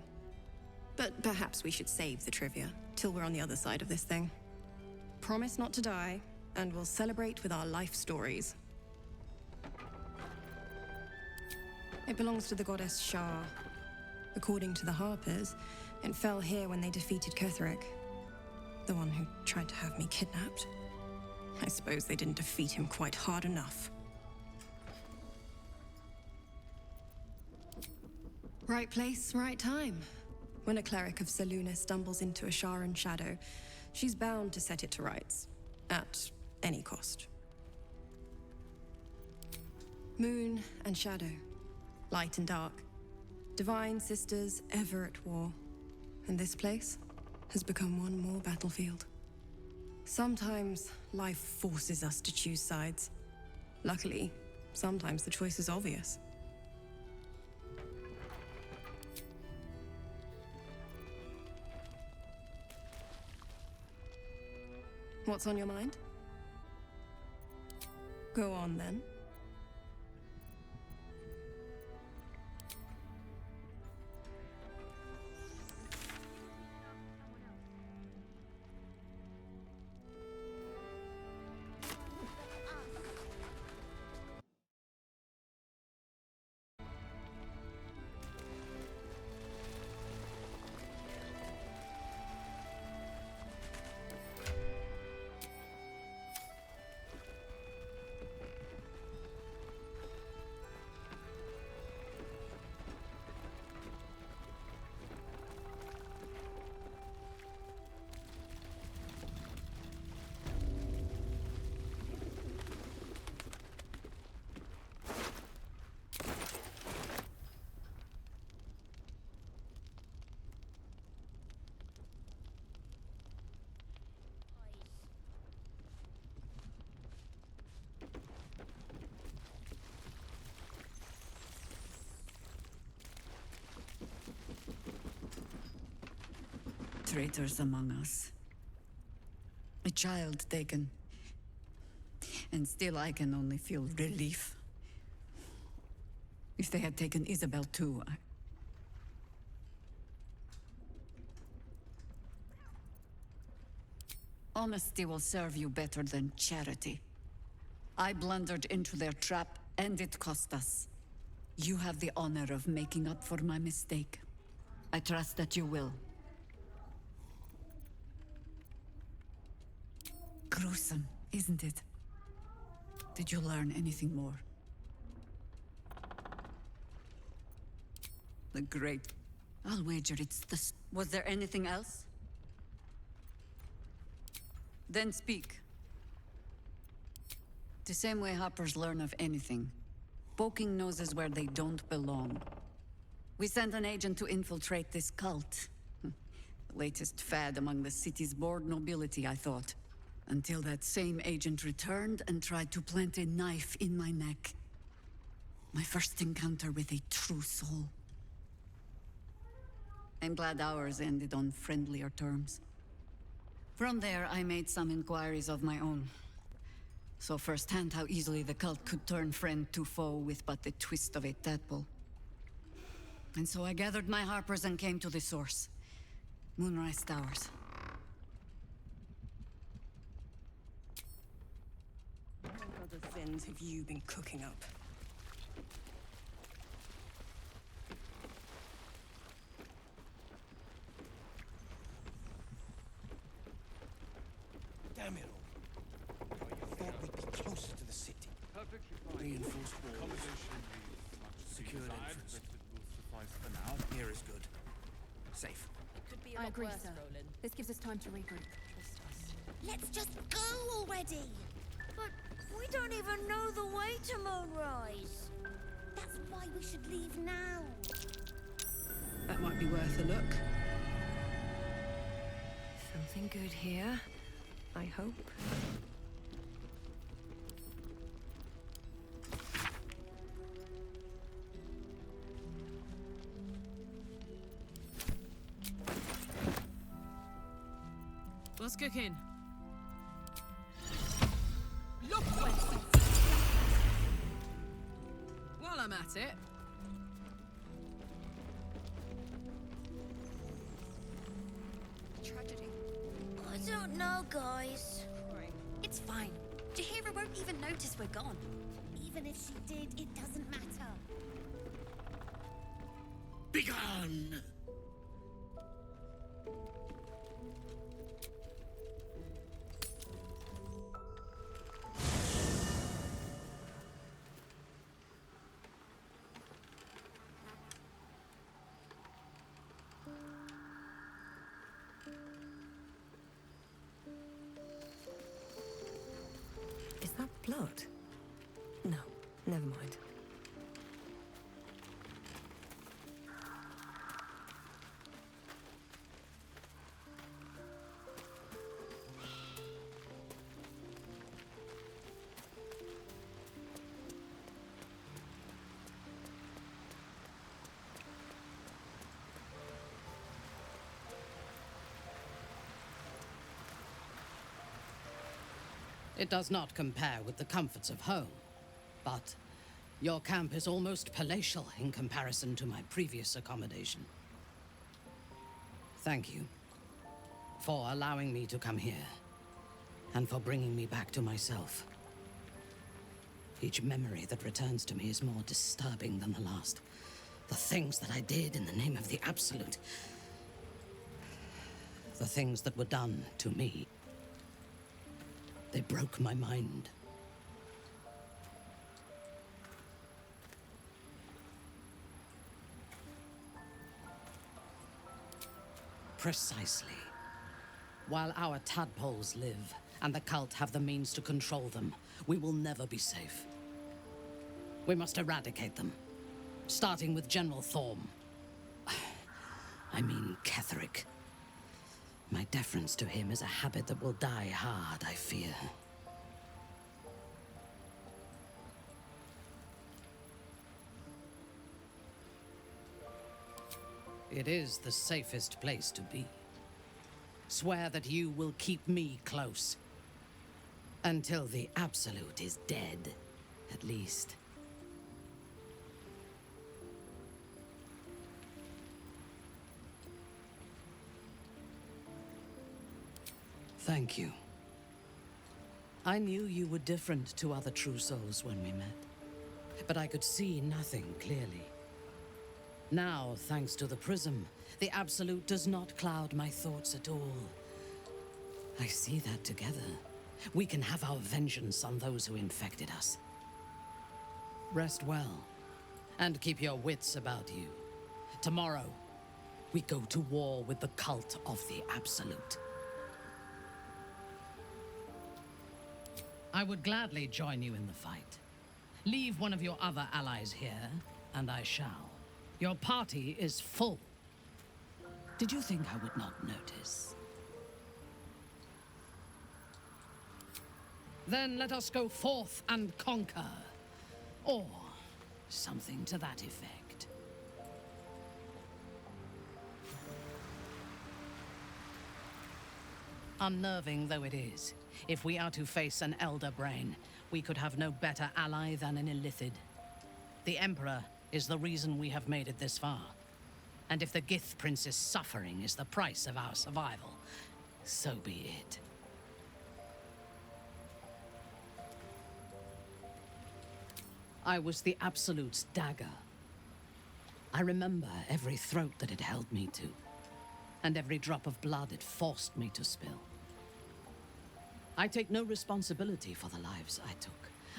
But perhaps we should save the trivia till we're on the other side of this thing. Promise not to die, and we'll celebrate with our life stories. It belongs to the goddess Shah. According to the Harpers, it fell here when they defeated Ketheric, the one who tried to have me kidnapped. I suppose they didn't defeat him quite hard enough. Right place, right time. When a cleric of Selûne stumbles into a Sharan shadow, she's bound to set it to rights, at any cost. Moon and shadow, light and dark, divine sisters ever at war, and this place has become one more battlefield. Sometimes life forces us to choose sides. Luckily, sometimes the choice is obvious. What's on your mind? Go on, then. Traitors among us. A child taken. And still I can only feel relief. If they had taken Isabel too, Honesty will serve you better than charity. I blundered into their trap, and it cost us. You have the honor of making up for my mistake. I trust that you will. Gruesome, isn't it? Did you learn anything more? The great... I'll wager it's the... Was there anything else? Then speak. The same way hoppers learn of anything. Poking noses where they don't belong. We sent an agent to infiltrate this cult. The latest fad among the city's bored nobility, I thought. Until that same agent returned and tried to plant a knife in my neck. My first encounter with a true soul. I'm glad ours ended on friendlier terms. From there, I made some inquiries of my own. Saw firsthand how easily the cult could turn friend to foe with but the twist of a tadpole. And so I gathered my harpers and came to the source. Moonrise Towers. What other sins have you been cooking up? Damn it all. I thought we'd be closer to the city. Reinforced walls. Secured entrance. Here is good. Safe. I agree, sir. This gives us time to regroup. Trust us. Let's just go already! But we don't even know the way to Moonrise. That's why we should leave now. That might be worth a look. Something good here, I hope. What's cooking? Look where While I'm at it. Tragedy. I don't know, guys. It's fine. Jahira won't even notice we're gone. Even if she did, it doesn't matter. Begone! Is that blood? No, never mind. It does not compare with the comforts of home, but your camp is almost palatial in comparison to my previous accommodation. Thank you for allowing me to come here, and for bringing me back to myself. Each memory that returns to me is more disturbing than the last. The things that I did in the name of the Absolute. The things that were done to me. They broke my mind. Precisely. While our tadpoles live, and the cult have the means to control them, we will never be safe. We must eradicate them, starting with General Thorm. I mean Ketherick. My deference to him is a habit that will die hard, I fear. It is the safest place to be. Swear that you will keep me close. Until the Absolute is dead, at least. Thank you. I knew you were different to other true souls when we met, but I could see nothing clearly. Now, thanks to the prism, the Absolute does not cloud my thoughts at all. I see that together, we can have our vengeance on those who infected us. Rest well, and keep your wits about you. Tomorrow, we go to war with the cult of the Absolute. I would gladly join you in the fight. Leave one of your other allies here, and I shall. Your party is full. Did you think I would not notice? Then let us go forth and conquer. Or something to that effect. Unnerving though it is, if we are to face an Elder Brain, we could have no better ally than an Illithid. The Emperor is the reason we have made it this far. And if the Gith Prince's suffering is the price of our survival, so be it. I was the Absolute's dagger. I remember every throat that it held me to, and every drop of blood it forced me to spill. I take no responsibility for the lives I took.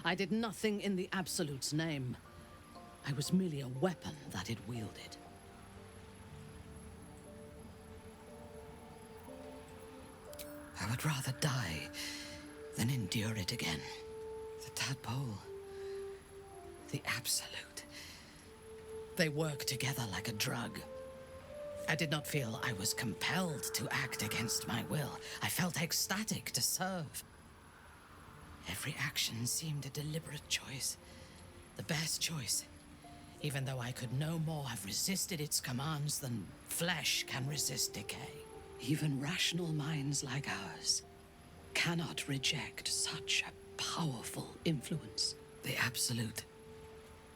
I did nothing in the Absolute's name. I was merely a weapon that it wielded. I would rather die than endure it again. The tadpole, the absolute. They work together like a drug. I did not feel I was compelled to act against my will. I felt ecstatic to serve. Every action seemed a deliberate choice. The best choice. Even though I could no more have resisted its commands than flesh can resist decay. Even rational minds like ours cannot reject such a powerful influence. The absolute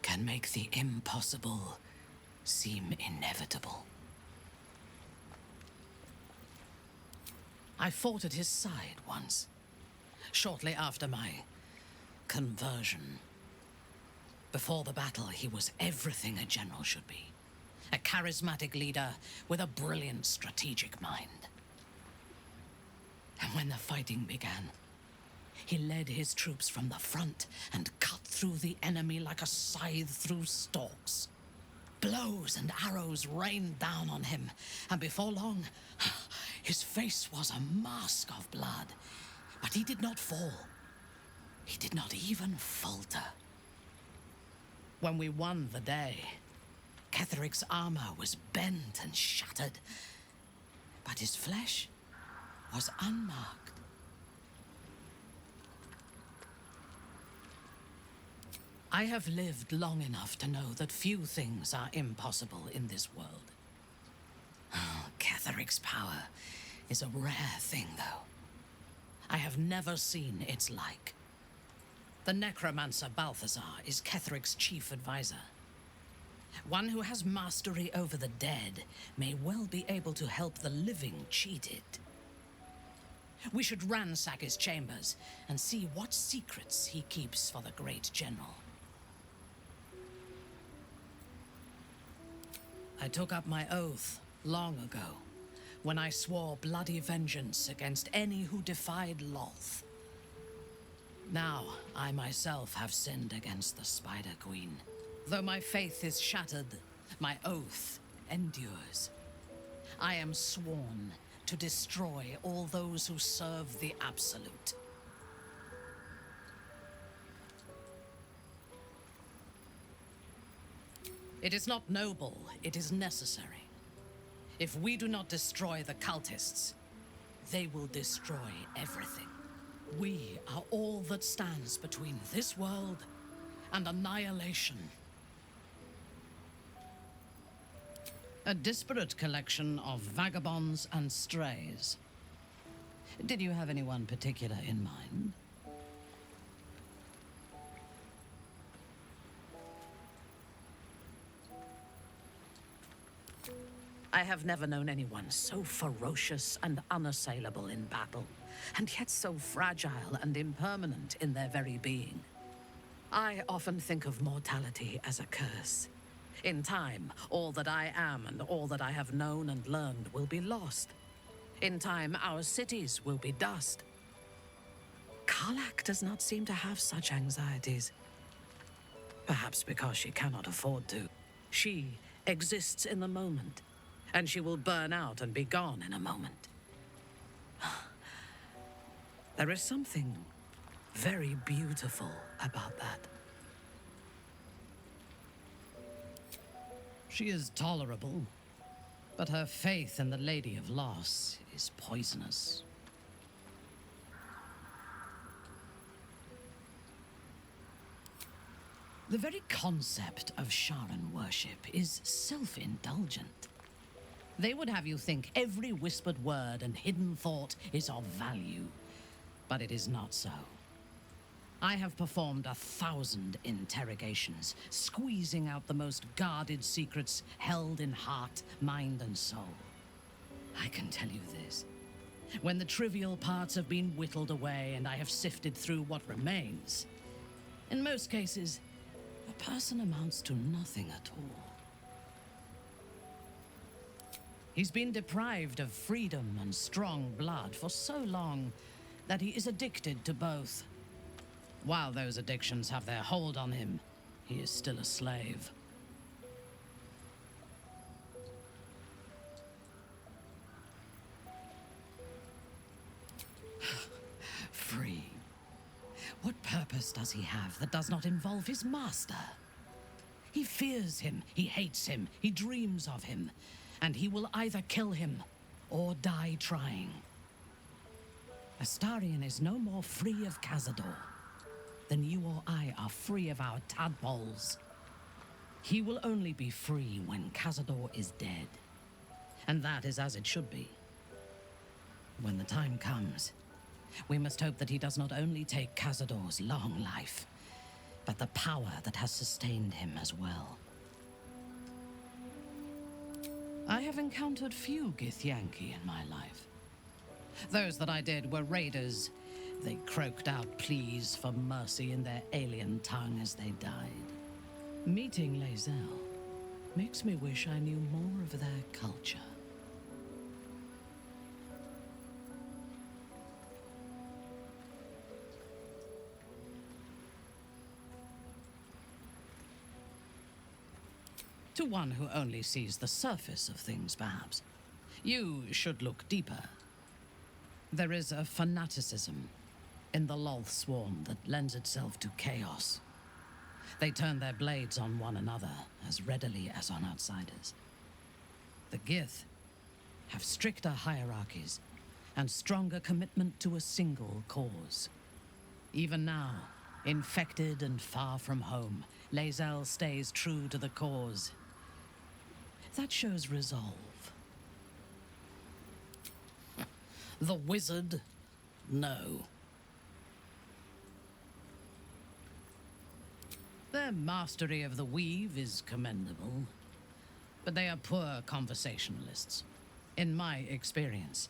can make the impossible seem inevitable. I fought at his side once, shortly after my conversion. Before the battle, he was everything a general should be. A charismatic leader with a brilliant strategic mind. And when the fighting began, he led his troops from the front and cut through the enemy like a scythe through stalks. Blows and arrows rained down on him, and before long, his face was a mask of blood. But he did not fall. He did not even falter. When we won the day, Ketheric's armor was bent and shattered, but his flesh was unmarked. I have lived long enough to know that few things are impossible in this world. Oh, Ketheric's power is a rare thing, though. I have never seen its like. The necromancer Balthazar is Ketheric's chief advisor. One who has mastery over the dead may well be able to help the living cheated. We should ransack his chambers and see what secrets he keeps for the great general. I took up my oath long ago, when I swore bloody vengeance against any who defied Lolth. Now, I myself have sinned against the Spider Queen. Though my faith is shattered, my oath endures. I am sworn to destroy all those who serve the Absolute. It is not noble, it is necessary. If we do not destroy the cultists, they will destroy everything. We are all that stands between this world and annihilation. A disparate collection of vagabonds and strays. Did you have anyone particular in mind? I have never known anyone so ferocious and unassailable in battle, and yet so fragile and impermanent in their very being. I often think of mortality as a curse. In time, all that I am and all that I have known and learned will be lost. In time, our cities will be dust. Karlach does not seem to have such anxieties. Perhaps because she cannot afford to. She exists in the moment, and she will burn out and be gone in a moment. There is something very beautiful about that. She is tolerable, but her faith in the Lady of Loss is poisonous. The very concept of Sharan worship is self-indulgent. They would have you think every whispered word and hidden thought is of value, but it is not so. I have performed 1,000 interrogations, squeezing out the most guarded secrets held in heart, mind, and soul. I can tell you this. When the trivial parts have been whittled away and I have sifted through what remains, in most cases, a person amounts to nothing at all. He's been deprived of freedom and strong blood for so long that he is addicted to both. While those addictions have their hold on him, he is still a slave. past does he have that does not involve his master? He fears him, he hates him, he dreams of him, and he will either kill him or die trying. Astarion is no more free of Cazador than you or I are free of our tadpoles. He will only be free when Cazador is dead. And that is as it should be. When the time comes, we must hope that he does not only take Cazador's long life, but the power that has sustained him as well. I have encountered few Githyanki in my life. Those that I did were raiders. They croaked out pleas for mercy in their alien tongue as they died. Meeting Lae'zel makes me wish I knew more of their culture. To one who only sees the surface of things, perhaps, you should look deeper. There is a fanaticism in the Loth Swarm that lends itself to chaos. They turn their blades on one another as readily as on outsiders. The Gith have stricter hierarchies and stronger commitment to a single cause. Even now, infected and far from home, Lae'zel stays true to the cause. That shows resolve. The wizard? No. Their mastery of the weave is commendable, but they are poor conversationalists. In my experience,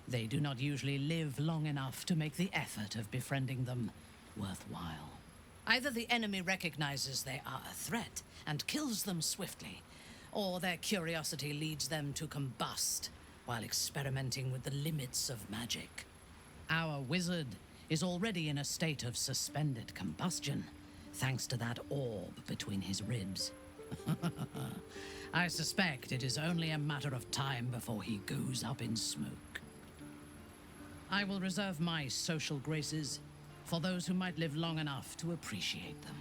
they do not usually live long enough to make the effort of befriending them worthwhile. Either the enemy recognizes they are a threat and kills them swiftly, or their curiosity leads them to combust while experimenting with the limits of magic. Our wizard is already in a state of suspended combustion, thanks to that orb between his ribs. I suspect it is only a matter of time before he goes up in smoke. I will reserve my social graces for those who might live long enough to appreciate them.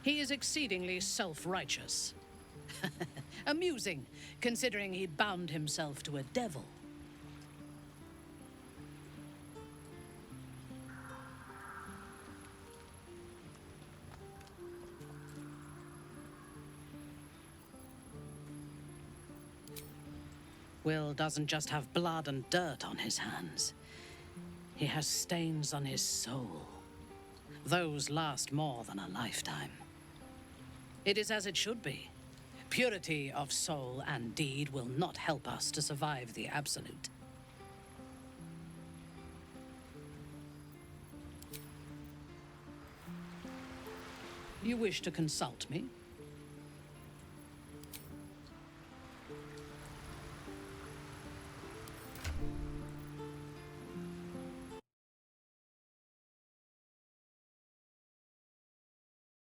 He is exceedingly self-righteous. Amusing, considering he bound himself to a devil. Will doesn't just have blood and dirt on his hands. He has stains on his soul. Those last more than a lifetime. It is as it should be. Purity of soul and deed will not help us to survive the Absolute. You wish to consult me?